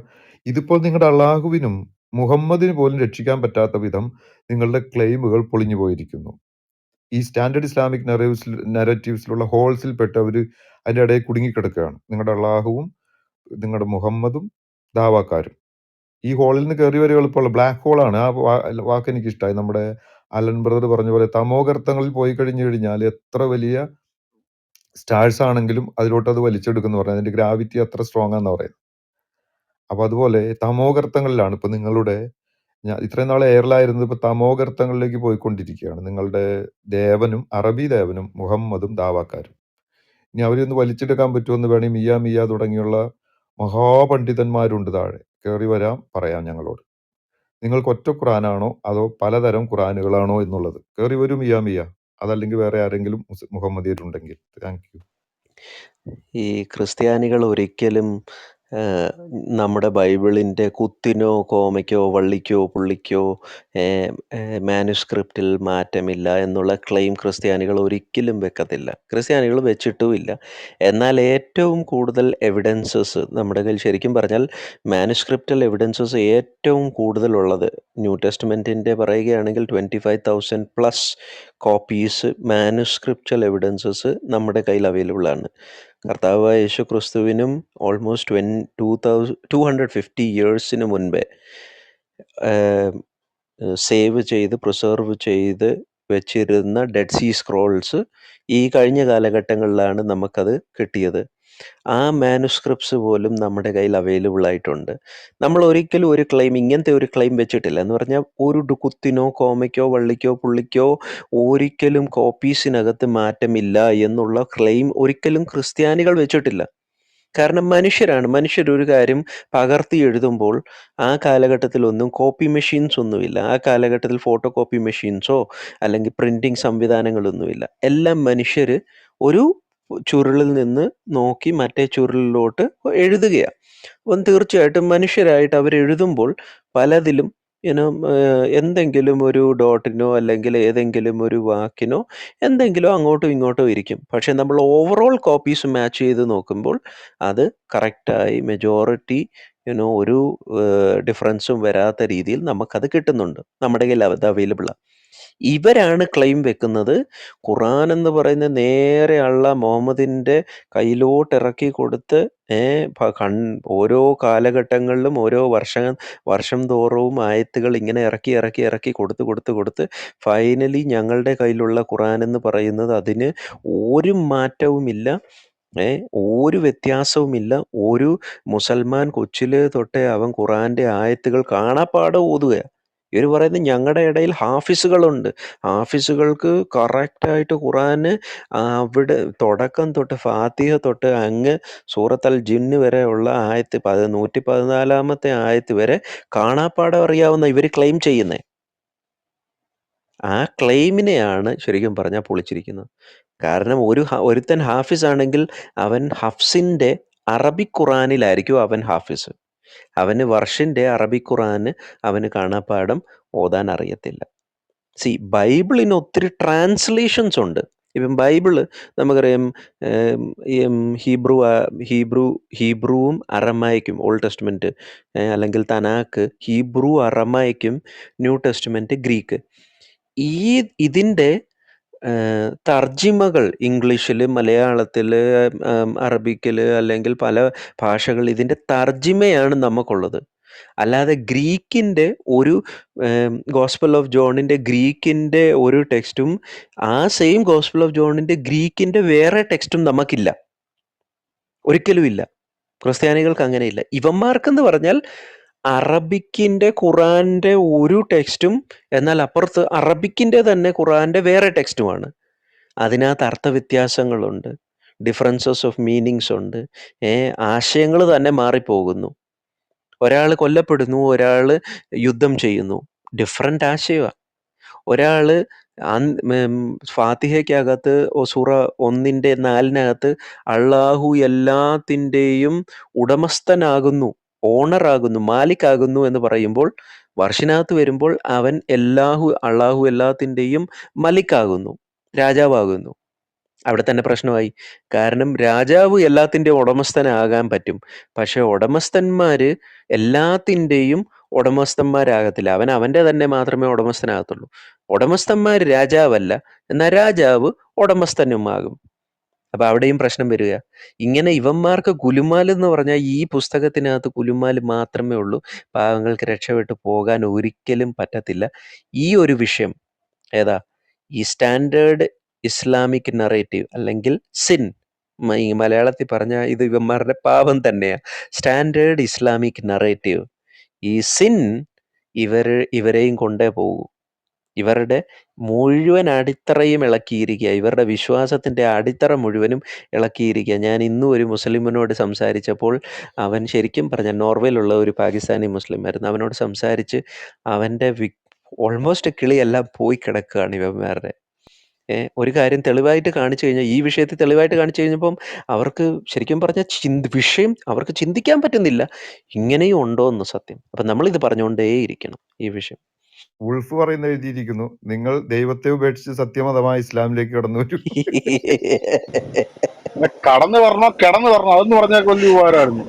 ഇതിപ്പോൾ നിങ്ങളുടെ അള്ളാഹുവിനും മുഹമ്മദിന് പോലും രക്ഷിക്കാൻ പറ്റാത്ത വിധം നിങ്ങളുടെ ക്ലെയിമുകൾ പൊളിഞ്ഞു പോയിരിക്കുന്നു. ഈ സ്റ്റാൻഡേർഡ് ഇസ്ലാമിക് നെറേറ്റീവ്സിലുള്ള ഹോൾസിൽ പെട്ട് അവർ അതിൻ്റെ ഇടയിൽ കുടുങ്ങിക്കിടക്കുകയാണ്. നിങ്ങളുടെ അള്ളാഹുവും നിങ്ങളുടെ മുഹമ്മദും ദാവാക്കാരും ഈ ഹോളിൽ നിന്ന് കയറി വരിക എളുപ്പമുള്ള ബ്ലാക്ക് ഹോളാണ്. ആ വാക്ക് എനിക്ക് ഇഷ്ടമായി. നമ്മുടെ അലൻ ബ്രദർ പറഞ്ഞ പോലെ തമോഗർത്തങ്ങളിൽ പോയി കഴിഞ്ഞു കഴിഞ്ഞാൽ എത്ര വലിയ സ്റ്റാഴ്സ് ആണെങ്കിലും അതിലോട്ട് അത് വലിച്ചെടുക്കുന്നു പറഞ്ഞാൽ അതിന്റെ ഗ്രാവിറ്റി അത്ര സ്ട്രോങ് ആണെന്ന് പറയുന്നത്. അപ്പൊ അതുപോലെ തമോഗർത്തങ്ങളിലാണ് ഇപ്പൊ നിങ്ങളുടെ, ഇത്രയും നാളെ എയറിലായിരുന്നത് ഇപ്പൊ തമോഗർത്തങ്ങളിലേക്ക് പോയിക്കൊണ്ടിരിക്കുകയാണ് നിങ്ങളുടെ ദേവനും, അറബി ദേവനും മുഹമ്മദും ദാവാക്കാരും. ഇനി അവരൊന്ന് വലിച്ചെടുക്കാൻ പറ്റുമെന്ന് വേണമെങ്കിൽ മിയ തുടങ്ങിയുള്ള മഹാപണ്ഡിതന്മാരുണ്ട് താഴെ, കയറി വരാം, പറയാം ഞങ്ങളോട്. നിങ്ങൾക്ക് ഒറ്റ ഖുറാനാണോ അതോ പലതരം ഖുറാനുകളാണോ എന്നുള്ളത്. കയറി വരും മിയ, അതല്ലെങ്കിൽ വേറെ ആരെങ്കിലും മുഹമ്മദിയരുണ്ടെങ്കിൽ. Thank you. ഈ ക്രിസ്ത്യാനികൾ ഒരിക്കലും നമ്മുടെ ബൈബിളിൻ്റെ കുത്തിനോ കോമയ്ക്കോ വള്ളിക്കോ പുള്ളിക്കോ മാനുസ്ക്രിപ്റ്റിൽ മാറ്റമില്ല എന്നുള്ള ക്ലെയിം ക്രിസ്ത്യാനികൾ ഒരിക്കലും വെക്കത്തില്ല, ക്രിസ്ത്യാനികൾ വെച്ചിട്ടുമില്ല. എന്നാൽ ഏറ്റവും കൂടുതൽ എവിഡൻസസ് നമ്മുടെ കയ്യിൽ, ശരിക്കും പറഞ്ഞാൽ മാനുസ്ക്രിപ്റ്റൽ എവിഡൻസസ് ഏറ്റവും കൂടുതലുള്ളത് ന്യൂ ടെസ്റ്റ്മെൻറ്റിൻ്റെ പറയുകയാണെങ്കിൽ 25,000+ കോപ്പീസ് മാനുസ്ക്രിപ്റ്റൽ എവിഡൻസസ് നമ്മുടെ കയ്യിൽ അവൈലബിൾ ആണ്. കർത്താവായ യേശു ക്രിസ്തുവിനും ഓൾമോസ്റ്റ് 250 ഇയേഴ്സിന് മുൻപേ സേവ് ചെയ്ത് പ്രിസർവ് ചെയ്ത് വെച്ചിരുന്ന ഡെഡ് സീ സ്ക്രോൾസ് ഈ കഴിഞ്ഞ കാലഘട്ടങ്ങളിലാണ് നമുക്കത് കിട്ടിയത്. ആ മാനുസ്ക്രിപ്റ്റ്സ് പോലും നമ്മുടെ കയ്യിൽ അവൈലബിൾ ആയിട്ടുണ്ട്. നമ്മൾ ഒരിക്കലും ഒരു ക്ലെയിം, ഇങ്ങനത്തെ ഒരു ക്ലെയിം വെച്ചിട്ടില്ല. എന്ന് പറഞ്ഞാൽ ഒരു കുത്തിനോ കോമയ്ക്കോ വള്ളിക്കോ പുള്ളിക്കോ ഒരിക്കലും കോപ്പീസിനകത്ത് മാറ്റമില്ല എന്നുള്ള ക്ലെയിം ഒരിക്കലും ക്രിസ്ത്യാനികൾ വെച്ചിട്ടില്ല. കാരണം മനുഷ്യരൊരു കാര്യം പകർത്തി എഴുതുമ്പോൾ ആ കാലഘട്ടത്തിലൊന്നും കോപ്പി മെഷീൻസ് ഒന്നുമില്ല. ആ കാലഘട്ടത്തിൽ ഫോട്ടോ കോപ്പി മെഷീൻസോ അല്ലെങ്കിൽ പ്രിൻറ്റിങ് സംവിധാനങ്ങളൊന്നുമില്ല. എല്ലാം മനുഷ്യർ ഒരു ചുരുളിൽ നിന്ന് നോക്കി മറ്റേ ചുരുളിലോട്ട് എഴുതുകയാണ്. അപ്പം തീർച്ചയായിട്ടും മനുഷ്യരായിട്ട് അവരെഴുതുമ്പോൾ പലതിലും എന്തെങ്കിലും ഒരു ഡോട്ടിനോ അല്ലെങ്കിൽ ഏതെങ്കിലും ഒരു വാക്കിനോ എന്തെങ്കിലും അങ്ങോട്ടും ഇങ്ങോട്ടോ ഇരിക്കും. പക്ഷെ നമ്മൾ ഓവറോൾ കോപ്പീസ് മാച്ച് ചെയ്ത് നോക്കുമ്പോൾ അത് കറക്റ്റായി മെജോറിറ്റി ഒരു ഡിഫറൻസും വരാത്ത രീതിയിൽ നമുക്കത് കിട്ടുന്നുണ്ട്, നമ്മുടെ കയ്യിൽ അത് അവൈലബിളാണ്. ഇവരാണ് ക്ലെയിം വെക്കുന്നത് ഖുറാൻ എന്ന് പറയുന്ന നേരെയുള്ള മുഹമ്മദിൻ്റെ കയ്യിലോട്ടിറക്കി കൊടുത്ത് ഓരോ കാലഘട്ടങ്ങളിലും ഓരോ വർഷം തോറും ആയത്തുകൾ ഇങ്ങനെ ഇറക്കി കൊടുത്ത് ഫൈനലി ഞങ്ങളുടെ കയ്യിലുള്ള ഖുറാൻ എന്ന് പറയുന്നത് അതിന് ഒരു മാറ്റവുമില്ല, ഒരു വ്യത്യാസവുമില്ല. ഒരു മുസൽമാൻ കൊച്ചിലെ തൊട്ടേ അവൻ ഖുറാൻ്റെ ആയത്തുകൾ കാണാപ്പാടെ ഓതുകയാണ്. ഇവർ പറയുന്നത് ഞങ്ങളുടെ ഇടയിൽ ഹാഫിസുകളുണ്ട്, ഹാഫിസുകൾക്ക് കറക്റ്റായിട്ട് ഖുറാന് അവിടെ തുടക്കം തൊട്ട് ഫാത്തിഹ തൊട്ട് അങ്ങ് സൂറത്ത് അൽ ജിന്ന് വരെയുള്ള ആയത്ത് 114 ആയത്ത് വരെ കാണാപ്പാടം അറിയാവുന്ന ഇവർ ക്ലെയിം ചെയ്യുന്നത്. ആ ക്ലെയിമിനെയാണ് ശരിക്കും പറഞ്ഞാൽ പൊളിച്ചിരിക്കുന്നത്. കാരണം ഒരുത്തൻ ഹാഫിസ് ആണെങ്കിൽ അവൻ ഹഫ്സിൻ്റെ അറബിക് ഖുറാനിലായിരിക്കും അവൻ ഹാഫിസ്. അവന് വർഷിൻ്റെ അറബിക് ഖുറാന് അവന് കാണാപ്പാഠം ഓതാൻ അറിയത്തില്ല. ബൈബിളിന് ഒത്തിരി ട്രാൻസ്ലേഷൻസ് ഉണ്ട്. ഇപ്പം ബൈബിള് നമുക്കറിയാം, ഏം, ഹീബ്രു ഹീബ്രുവും അറമായിക്കും ഓൾഡ് ടെസ്റ്റ്മെൻറ്റ്, അല്ലെങ്കിൽ തനാക്ക് ഹീബ്രു, അറമായിക്കും ന്യൂ ടെസ്റ്റ്മെൻറ്റ് ഗ്രീക്ക്. ഇതിൻ്റെ തർജിമകൾ ഇംഗ്ലീഷിൽ, മലയാളത്തിൽ, അറബിക്കിൽ, അല്ലെങ്കിൽ പല ഭാഷകൾ, ഇതിൻ്റെ തർജിമയാണ് നമുക്കുള്ളത്. അല്ലാതെ ഗ്രീക്കിൻ്റെ ഒരു ഗോസ്പൽ ഓഫ് ജോണിൻ്റെ ഗ്രീക്കിൻ്റെ ഒരു ടെക്സ്റ്റും ആ സെയിം ഗോസ്പൽ ഓഫ് ജോണിൻ്റെ ഗ്രീക്കിൻ്റെ വേറെ ടെക്സ്റ്റും നമുക്കില്ല, ഒരിക്കലും ഇല്ല. ക്രിസ്ത്യാനികൾക്ക് അങ്ങനെയില്ല. ഇവന്മാർക്കെന്ന് പറഞ്ഞാൽ അറബിക്കിൻ്റെ ഖുറാൻ്റെ ഒരു ടെക്സ്റ്റും, എന്നാൽ അപ്പുറത്ത് അറബിക്കിൻ്റെ തന്നെ ഖുറാൻ്റെ വേറെ ടെക്സ്റ്റുമാണ്. അതിനകത്ത് അർത്ഥവ്യത്യാസങ്ങളുണ്ട്, ഡിഫറൻസസ് ഓഫ് മീനിങ്സ് ഉണ്ട്, ആശയങ്ങൾ തന്നെ മാറിപ്പോകുന്നു. ഒരാൾ കൊല്ലപ്പെടുന്നു, ഒരാൾ യുദ്ധം ചെയ്യുന്നു, ഡിഫറെൻ്റ് ആശയമാണ്. ഒരാൾ ഫാത്തിഹയ്ക്കകത്ത് സൂറ 1:4 അള്ളാഹു എല്ലാത്തിൻ്റെയും ഉടമസ്ഥനാകുന്നു, ഓണറാകുന്നു, മാലിക്കാകുന്നു എന്ന് പറയുമ്പോൾ, വർഷിനകത്ത് വരുമ്പോൾ അവൻ അള്ളാഹു എല്ലാത്തിൻ്റെയും മലിക്കാകുന്നു, രാജാവാകുന്നു. അവിടെ തന്നെ പ്രശ്നമായി. കാരണം രാജാവ് എല്ലാത്തിൻ്റെയും ഉടമസ്ഥനാകാൻ പറ്റും, പക്ഷെ ഉടമസ്ഥന്മാർ എല്ലാത്തിൻ്റെയും ഉടമസ്ഥന്മാരാകത്തില്ല. അവൻ്റെ തന്നെ മാത്രമേ ഉടമസ്ഥനാകത്തുള്ളൂ. ഉടമസ്ഥന്മാർ രാജാവല്ല, എന്നാൽ രാജാവ് ഉടമസ്ഥനുമാകും. അപ്പം അവിടെയും പ്രശ്നം വരിക. ഇങ്ങനെ ഇവന്മാർക്ക് ഗുലുമാൽ എന്ന് പറഞ്ഞാൽ ഈ പുസ്തകത്തിനകത്ത് ഗുലുമാൽ മാത്രമേ ഉള്ളൂ. പാവങ്ങൾക്ക് രക്ഷപ്പെട്ടു പോകാൻ ഒരിക്കലും പറ്റത്തില്ല. ഈ ഒരു വിഷയം ഏതാ? ഈ സ്റ്റാൻഡേർഡ് ഇസ്ലാമിക് നറേറ്റീവ്, അല്ലെങ്കിൽ സിൻ, ഈ മലയാളത്തിൽ പറഞ്ഞാൽ ഇത് ഇവന്മാരുടെ പാപം തന്നെയാണ്. സ്റ്റാൻഡേർഡ് ഇസ്ലാമിക് നറേറ്റീവ്, ഈ സിൻ ഇവരെയും കൊണ്ടേ പോകൂ. ഇവരുടെ മുഴുവൻ അടിത്തറയും ഇളക്കിയിരിക്കുക, ഇവരുടെ വിശ്വാസത്തിൻ്റെ അടിത്തറ മുഴുവനും ഇളക്കിയിരിക്കുക. ഞാൻ ഇന്നും ഒരു മുസ്ലിമിനോട് സംസാരിച്ചപ്പോൾ, അവൻ ശരിക്കും പറഞ്ഞ നോർവേയിലുള്ള ഒരു പാകിസ്ഥാനി മുസ്ലിമായിരുന്നു. അവനോട് സംസാരിച്ച് അവൻ്റെ ഓൾമോസ്റ്റ് കിളിയെല്ലാം പോയി കിടക്കുകയാണ് ഇവന്മാരുടെ. ഒരു കാര്യം തെളിവായിട്ട് കാണിച്ചു കഴിഞ്ഞാൽ, ഈ വിഷയത്തിൽ തെളിവായിട്ട് കാണിച്ചു കഴിഞ്ഞപ്പം അവർക്ക് ശരിക്കും പറഞ്ഞാൽ വിഷയം അവർക്ക് ചിന്തിക്കാൻ പറ്റുന്നില്ല, ഇങ്ങനെയും ഉണ്ടോ എന്ന് സത്യം. അപ്പം നമ്മളിത് പറഞ്ഞുകൊണ്ടേയിരിക്കണം ഈ വിഷയം. ഉൾഫ് പറയുന്ന എഴുതിയിരിക്കുന്നു, നിങ്ങൾ ദൈവത്തെ ഉപേക്ഷിച്ച് സത്യമതമായ ഇസ്ലാമിലേക്ക് കടന്നു വരൂ. കടന്നു വരണോ അതെന്ന് പറഞ്ഞാൽ വലിയ ഉപകാരമായിരുന്നു.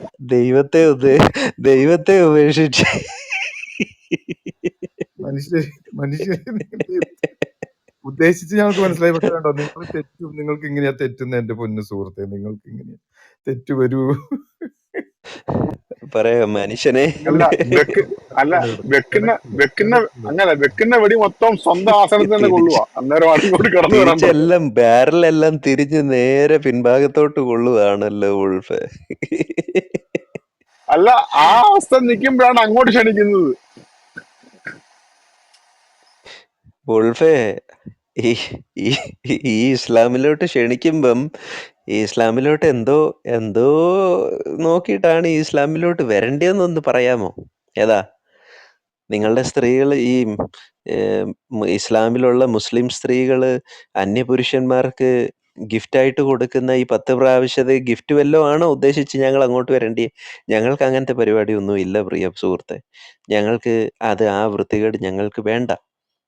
ദൈവത്തെ ഉപേക്ഷിച്ച് മനുഷ്യരെ ഉദ്ദേശിച്ച് ഞങ്ങൾക്ക് മനസ്സിലായി. പക്ഷേ വേണ്ടോ, നിങ്ങൾക്ക് ഇങ്ങനെയാ തെറ്റുന്ന എന്റെ പൊന്നു സുഹൃത്തെ, നിങ്ങൾക്ക് ഇങ്ങനെയാ തെറ്റു വരൂ. പറയാ മനുഷ്യനെ വെക്കുന്ന വെടി മൊത്തം സ്വന്തം ആസനത്തിൽ തന്നെ കൊള്ളുക. അന്നേരമാണ് ഇങ്ങോട്ട് കടന്നു വരാൻ തിരിച്ചെല്ലാം ബാരലെല്ലാം തിരിഞ്ഞ് നേരെ പിൻഭാഗത്തോട്ട് കൊള്ളുകയാണല്ലോ ഉൾഫ്. അല്ല, ആ അവസ്ഥ നിൽക്കുമ്പോഴാണ് അങ്ങോട്ട് ക്ഷണിക്കുന്നത്. ഉൾഫേ, ഈ ഇസ്ലാമിലോട്ട് ക്ഷണിക്കുമ്പം ഈ ഇസ്ലാമിലോട്ട് എന്തോ നോക്കിയിട്ടാണ് ഈ ഇസ്ലാമിലോട്ട് വരണ്ടതെന്നൊന്ന് പറയാമോ? ഏതാ നിങ്ങളുടെ സ്ത്രീകൾ, ഈ ഇസ്ലാമിലുള്ള മുസ്ലിം സ്ത്രീകൾ അന്യപുരുഷന്മാർക്ക് ഗിഫ്റ്റായിട്ട് കൊടുക്കുന്ന ഈ 10 പ്രാവശ്യത്തെ ഗിഫ്റ്റ് വല്ലതും ആണോ ഉദ്ദേശിച്ച് ഞങ്ങൾ അങ്ങോട്ട് വരണ്ടേ? ഞങ്ങൾക്ക് അങ്ങനത്തെ പരിപാടിയൊന്നും ഇല്ല പ്രിയ സുഹൃത്തെ. ഞങ്ങൾക്ക് ആ വൃത്തികേട് ഞങ്ങൾക്ക് വേണ്ട,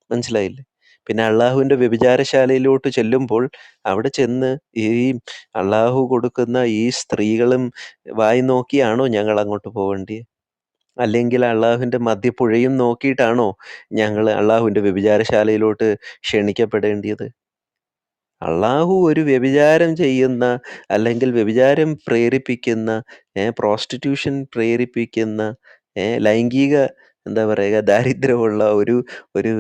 മനസ്സിലായില്ലേ? പിന്നെ അള്ളാഹുവിൻ്റെ വ്യഭിചാരശാലയിലോട്ട് ചെല്ലുമ്പോൾ അവിടെ ചെന്ന് ഈ അള്ളാഹു കൊടുക്കുന്ന ഈ സ്ത്രീകളും വായി നോക്കിയാണോ ഞങ്ങൾ അങ്ങോട്ട് പോകേണ്ടത്? അല്ലെങ്കിൽ അള്ളാഹുവിൻ്റെ മദ്യപ്പുഴയും നോക്കിയിട്ടാണോ ഞങ്ങൾ അള്ളാഹുവിൻ്റെ വ്യഭിചാരശാലയിലോട്ട് ക്ഷണിക്കപ്പെടേണ്ടത്? അള്ളാഹു ഒരു വ്യഭിചാരം ചെയ്യുന്ന, അല്ലെങ്കിൽ വ്യഭിചാരം പ്രേരിപ്പിക്കുന്ന, പ്രോസ്റ്റിറ്റ്യൂഷൻ പ്രേരിപ്പിക്കുന്ന, ലൈംഗിക എന്താ പറയുക, ദാരിദ്ര്യമുള്ള ഒരു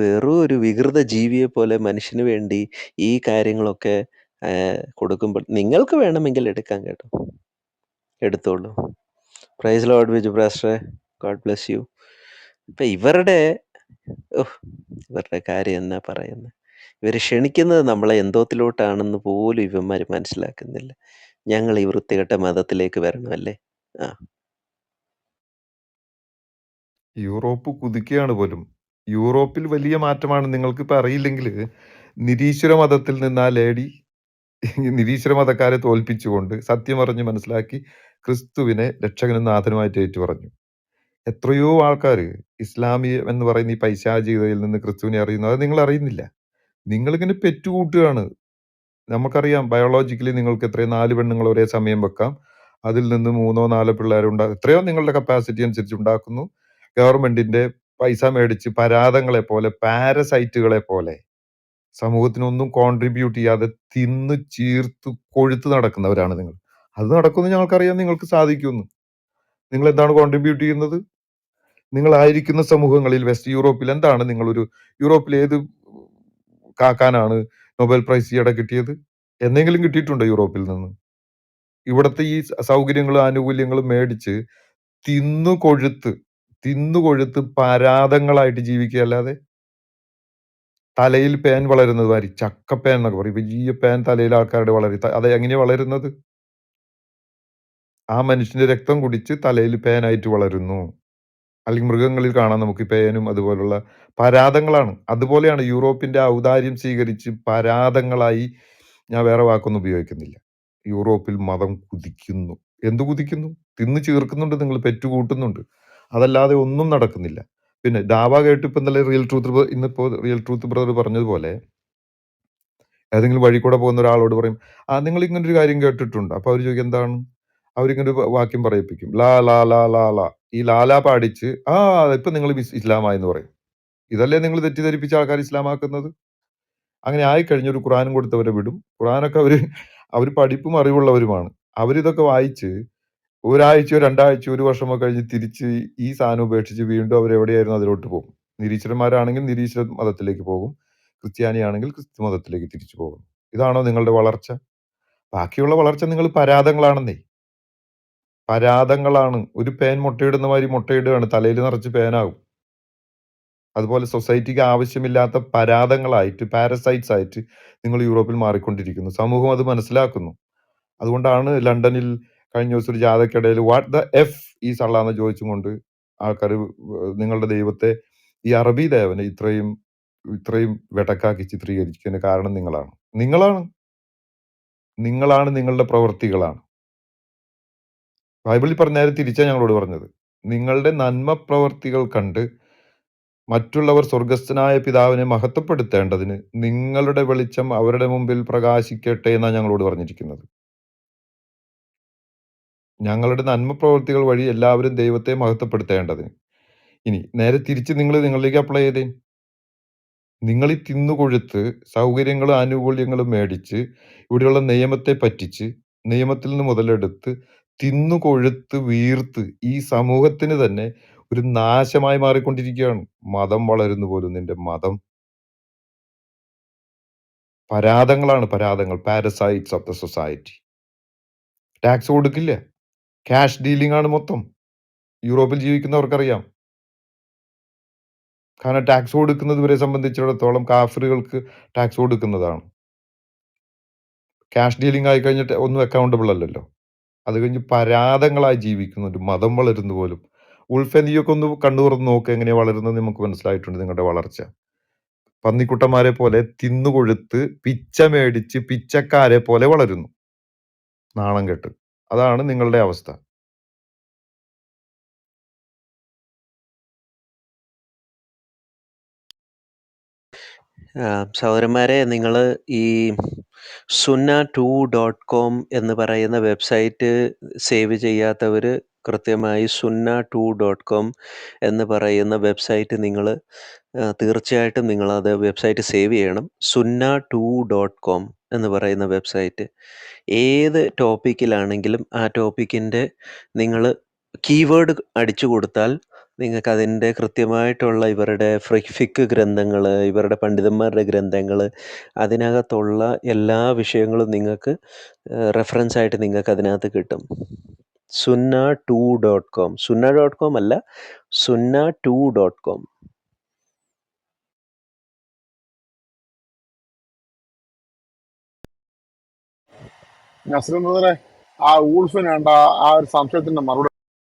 വെറും ഒരു വികൃത ജീവിയെ പോലെ മനുഷ്യന് വേണ്ടി ഈ കാര്യങ്ങളൊക്കെ കൊടുക്കുമ്പോൾ നിങ്ങൾക്ക് വേണമെങ്കിൽ എടുക്കാം കേട്ടോ, എടുത്തോളൂ. പ്രൈസ് ലോർഡ് വിജു ബ്രാസ്റ്ററെ, ഗോഡ് ബ്ലെസ് യു. ഇപ്പം ഇവരുടെ കാര്യം എന്നാ പറയുന്നത്? ഇവർ ക്ഷണിക്കുന്നത് നമ്മളെ എന്തോത്തിലോട്ടാണെന്ന് പോലും ഇവന്മാർ മനസ്സിലാക്കുന്നില്ല. ഞങ്ങൾ ഈ വൃത്തികെട്ട മതത്തിലേക്ക് വരണമല്ലേ? യൂറോപ്പ് കുതിക്കുകയാണ് പോലും. യൂറോപ്പിൽ വലിയ മാറ്റമാണ്. നിങ്ങൾക്ക് ഇപ്പം അറിയില്ലെങ്കിൽ, നിരീശ്വര മതത്തിൽ നിന്ന് ആ ലേഡി നിരീശ്വര മതക്കാരെ തോൽപ്പിച്ചുകൊണ്ട് സത്യമറിഞ്ഞ് മനസ്സിലാക്കി ക്രിസ്തുവിനെ രക്ഷകനും നാഥനുമായിട്ട് ഏറ്റുപറഞ്ഞു. എത്രയോ ആൾക്കാർ ഇസ്ലാമിയ എന്ന് പറയുന്ന ഈ പൈശാചികതയിൽ നിന്ന് ക്രിസ്തുവിനെ അറിയുന്നു. അത് നിങ്ങൾ അറിയുന്നില്ല. നിങ്ങളിങ്ങനെ പെറ്റുകൂട്ടുകയാണ്. നമുക്കറിയാം ബയോളജിക്കലി നിങ്ങൾക്ക് എത്രയോ 4 പെണ്ണുങ്ങൾ ഒരേ സമയം വെക്കാം. അതിൽ നിന്ന് 3 4 പിള്ളേരുണ്ടാകും. എത്രയോ നിങ്ങളുടെ കപ്പാസിറ്റി അനുസരിച്ച് ഉണ്ടാക്കുന്നു. ഗവൺമെന്റിന്റെ പൈസ മേടിച്ച് പരാതങ്ങളെ പോലെ, പാരസൈറ്റുകളെ പോലെ സമൂഹത്തിനൊന്നും കോൺട്രിബ്യൂട്ട് ചെയ്യാതെ തിന്ന് ചീർത്ത് കൊഴുത്ത് നടക്കുന്നവരാണ് നിങ്ങൾ. അത് നടക്കുമെന്ന് ഞങ്ങൾക്കറിയാം, നിങ്ങൾക്ക് സാധിക്കുമെന്ന്. നിങ്ങൾ എന്താണ് കോൺട്രിബ്യൂട്ട് ചെയ്യുന്നത്? നിങ്ങളായിരിക്കുന്ന സമൂഹങ്ങളിൽ വെസ്റ്റ് യൂറോപ്പിൽ എന്താണ് നിങ്ങളൊരു യൂറോപ്പിൽ ഏത് കാക്കാനാണ് നൊബേൽ പ്രൈസ് ഈയിടെ കിട്ടിയത്? എന്തെങ്കിലും കിട്ടിയിട്ടുണ്ടോ യൂറോപ്പിൽ നിന്ന്? ഇവിടുത്തെ ഈ സൗകര്യങ്ങളും ആനുകൂല്യങ്ങളും മേടിച്ച് തിന്നുകൊഴുത്ത് പരാതങ്ങളായിട്ട് ജീവിക്കുകയല്ലാതെ തലയിൽ പേൻ വളരുന്നത് മാതിരി ചക്കപ്പേൻ എന്നൊക്കെ പറയും. വലിയ പേൻ തലയിൽ ആൾക്കാരുടെ അത് എങ്ങനെയാ വളരുന്നത്? ആ മനുഷ്യന്റെ രക്തം കുടിച്ച് തലയിൽ പേനായിട്ട് വളരുന്നു. അല്ലെങ്കിൽ മൃഗങ്ങളിൽ കാണാം നമുക്ക് പേനും അതുപോലുള്ള പരാതങ്ങളാണ്. അതുപോലെയാണ് യൂറോപ്പിന്റെ ഔദാര്യം സ്വീകരിച്ച് പരാതങ്ങളായി, ഞാൻ വേറെ വാക്കൊന്നും ഉപയോഗിക്കുന്നില്ല, യൂറോപ്പിൽ മതം കുതിക്കുന്നു. എന്ത് കുതിക്കുന്നു? തിന്ന് ചീർക്കുന്നുണ്ട്, നിങ്ങൾ പെറ്റുകൂട്ടുന്നുണ്ട്. അതല്ലാതെ ഒന്നും നടക്കുന്നില്ല. പിന്നെ ദാവ കേട്ട് ഇപ്പം ഇന്നലെ റിയൽ ട്രൂത്ത് ബ്രദർ പറഞ്ഞതുപോലെ ഏതെങ്കിലും വഴി കൂടെ പോകുന്ന ഒരാളോട് പറയും, നിങ്ങൾ ഇങ്ങനൊരു കാര്യം കേട്ടിട്ടുണ്ട്. അപ്പൊ അവർ ചോദിക്കും എന്താണ്? അവരിങ്ങനെ ഒരു വാക്യം പറയിപ്പിക്കും, ലാ ലാ ലാ ലാ ലാ. ഈ ലാലാ പാടിച്ച് ഇപ്പൊ നിങ്ങൾ ഇസ്ലാമായെന്ന് പറയും. ഇതല്ലേ നിങ്ങൾ തെറ്റിദ്ധരിപ്പിച്ച ആൾക്കാർ ഇസ്ലാമാക്കുന്നത്? അങ്ങനെ ആയിക്കഴിഞ്ഞൊരു ഖുറാനും കൊടുത്തവരെ വിടും. ഖുറാനൊക്കെ അവർ പഠിപ്പും അറിവുള്ളവരുമാണ്. അവരിതൊക്കെ വായിച്ച് ഒരാഴ്ചയോ 2 ആഴ്ചയോ 1 വർഷമോ കഴിഞ്ഞ് തിരിച്ച് ഈ സാധനം ഉപേക്ഷിച്ച് വീണ്ടും അവരെവിടെയായിരുന്നു അതിലോട്ട് പോകും. നിരീശ്വരന്മാരാണെങ്കിൽ നിരീശ്വര മതത്തിലേക്ക് പോകും, ക്രിസ്ത്യാനിയാണെങ്കിൽ ക്രിസ്തു മതത്തിലേക്ക് തിരിച്ചു പോകും. ഇതാണോ നിങ്ങളുടെ വളർച്ച? ബാക്കിയുള്ള വളർച്ച നിങ്ങൾ പരാതങ്ങളാണെന്നേ. പരാതങ്ങളാണ്. ഒരു പേൻ മുട്ടയിടുന്ന മാതിരി മുട്ടയിടുകയാണ്, തലയിൽ നിറച്ച് പേനാകും. അതുപോലെ സൊസൈറ്റിക്ക് ആവശ്യമില്ലാത്ത പരാതങ്ങളായിട്ട്, പാരസൈറ്റ്സ് ആയിട്ട് നിങ്ങൾ യൂറോപ്പിൽ മാറിക്കൊണ്ടിരിക്കുന്നു. സമൂഹം അത് മനസ്സിലാക്കുന്നു. അതുകൊണ്ടാണ് ലണ്ടനിൽ കഴിഞ്ഞ ദിവസം ഒരു ജാഥയ്ക്കിടയിൽ വാട്ട് ദ എഫ് ഈ സള്ളാന്ന് ചോദിച്ചും കൊണ്ട് ആൾക്കാർ നിങ്ങളുടെ ദൈവത്തെ, ഈ അറബി ദേവനെ ഇത്രയും വെടക്കാക്കി ചിത്രീകരിക്കുന്നതിന് കാരണം നിങ്ങളാണ് നിങ്ങളുടെ പ്രവൃത്തികളാണ്. ബൈബിളിൽ പറഞ്ഞ നേരെ തിരിച്ചാണ് ഞങ്ങളോട് പറഞ്ഞത്. നിങ്ങളുടെ നന്മ പ്രവർത്തികൾ കണ്ട് മറ്റുള്ളവർ സ്വർഗസ്ഥനായ പിതാവിനെ മഹത്വപ്പെടുത്തേണ്ടതിന് നിങ്ങളുടെ വെളിച്ചം അവരുടെ മുമ്പിൽ പ്രകാശിക്കട്ടെ എന്നാണ് ഞങ്ങളോട് പറഞ്ഞിരിക്കുന്നത്. ഞങ്ങളുടെ നന്മ പ്രവൃത്തികൾ വഴി എല്ലാവരും ദൈവത്തെ മഹത്വപ്പെടുത്തേണ്ടതിന്. ഇനി നേരെ തിരിച്ച് നിങ്ങളിലേക്ക് അപ്ലൈ ചെയ്തേ. നിങ്ങൾ ഈ തിന്നുകൊഴുത്ത് സൗകര്യങ്ങളും ആനുകൂല്യങ്ങളും മേടിച്ച് ഇവിടെയുള്ള നിയമത്തെ പറ്റിച്ച് നിയമത്തിൽ നിന്ന് മുതലെടുത്ത് തിന്നുകൊഴുത്ത് വീർത്ത് ഈ സമൂഹത്തിന് തന്നെ ഒരു നാശമായി മാറിക്കൊണ്ടിരിക്കുകയാണ്. മതം വളരുന്നു പോലും. നിന്റെ മതം പരാതങ്ങളാണ്. Parasites of the society. Tax കൊടുക്കില്ല, ക്യാഷ് ഡീലിംഗ് ആണ് മൊത്തം. യൂറോപ്പിൽ ജീവിക്കുന്നവർക്കറിയാം. കാരണം ടാക്സ് കൊടുക്കുന്നത് ഇവരെ സംബന്ധിച്ചിടത്തോളം കാഫിറുകൾക്ക് ടാക്സ് കൊടുക്കുന്നതാണ്. ക്യാഷ് ഡീലിംഗ് ആയി കഴിഞ്ഞിട്ട് ഒന്നും അക്കൗണ്ടബിൾ അല്ലല്ലോ. അത് കഴിഞ്ഞ് പരാതങ്ങളായി ജീവിക്കുന്നുണ്ട്. മതം വളരുന്നു പോലും. ഉൾഫെ, നീയൊക്കെ ഒന്ന് കണ്ണു തുറന്ന് നോക്ക്, എങ്ങനെയാ വളരുന്നത് നമുക്ക് മനസ്സിലായിട്ടുണ്ട് നിങ്ങളുടെ വളർച്ച. പന്നിക്കുട്ടന്മാരെ പോലെ തിന്നുകൊഴുത്ത് പിച്ച മേടിച്ച് പിച്ചക്കാരെ പോലെ വളരുന്നു, നാണം കെട്ട്. അതാണ് നിങ്ങളുടെ അവസ്ഥ. സഹോദരന്മാരെ, നിങ്ങൾ ഈ sunna2.com എന്ന് പറയുന്ന വെബ്സൈറ്റ് സേവ് ചെയ്യാത്തവർ കൃത്യമായി sunna2.com എന്ന് പറയുന്ന വെബ്സൈറ്റ് നിങ്ങൾ തീർച്ചയായിട്ടും നിങ്ങളത് വെബ്സൈറ്റ് സേവ് ചെയ്യണം. sunna2.com എന്ന് പറയുന്ന വെബ്സൈറ്റ് ഏത് ടോപ്പിക്കിലാണെങ്കിലും ആ ടോപ്പിക്കിൻ്റെ നിങ്ങൾ കീവേഡ് അടിച്ചു കൊടുത്താൽ നിങ്ങൾക്ക് അതിൻ്റെ കൃത്യമായിട്ടുള്ള ഇവരുടെ ഫിഖ് ഗ്രന്ഥങ്ങൾ, ഇവരുടെ പണ്ഡിതന്മാരുടെ ഗ്രന്ഥങ്ങൾ, അതിനകത്തുള്ള എല്ലാ വിഷയങ്ങളും നിങ്ങൾക്ക് റെഫറൻസ് ആയിട്ട് നിങ്ങൾക്ക് അതിനകത്ത് കിട്ടും. sunna2.com, sunna.com അല്ല, sunna2.com. നസ്രിൻ ബ്രദറെ, ആ ഊൾഫിന് വേണ്ട ആ ഒരു സംശയത്തിന്റെ മറുപടി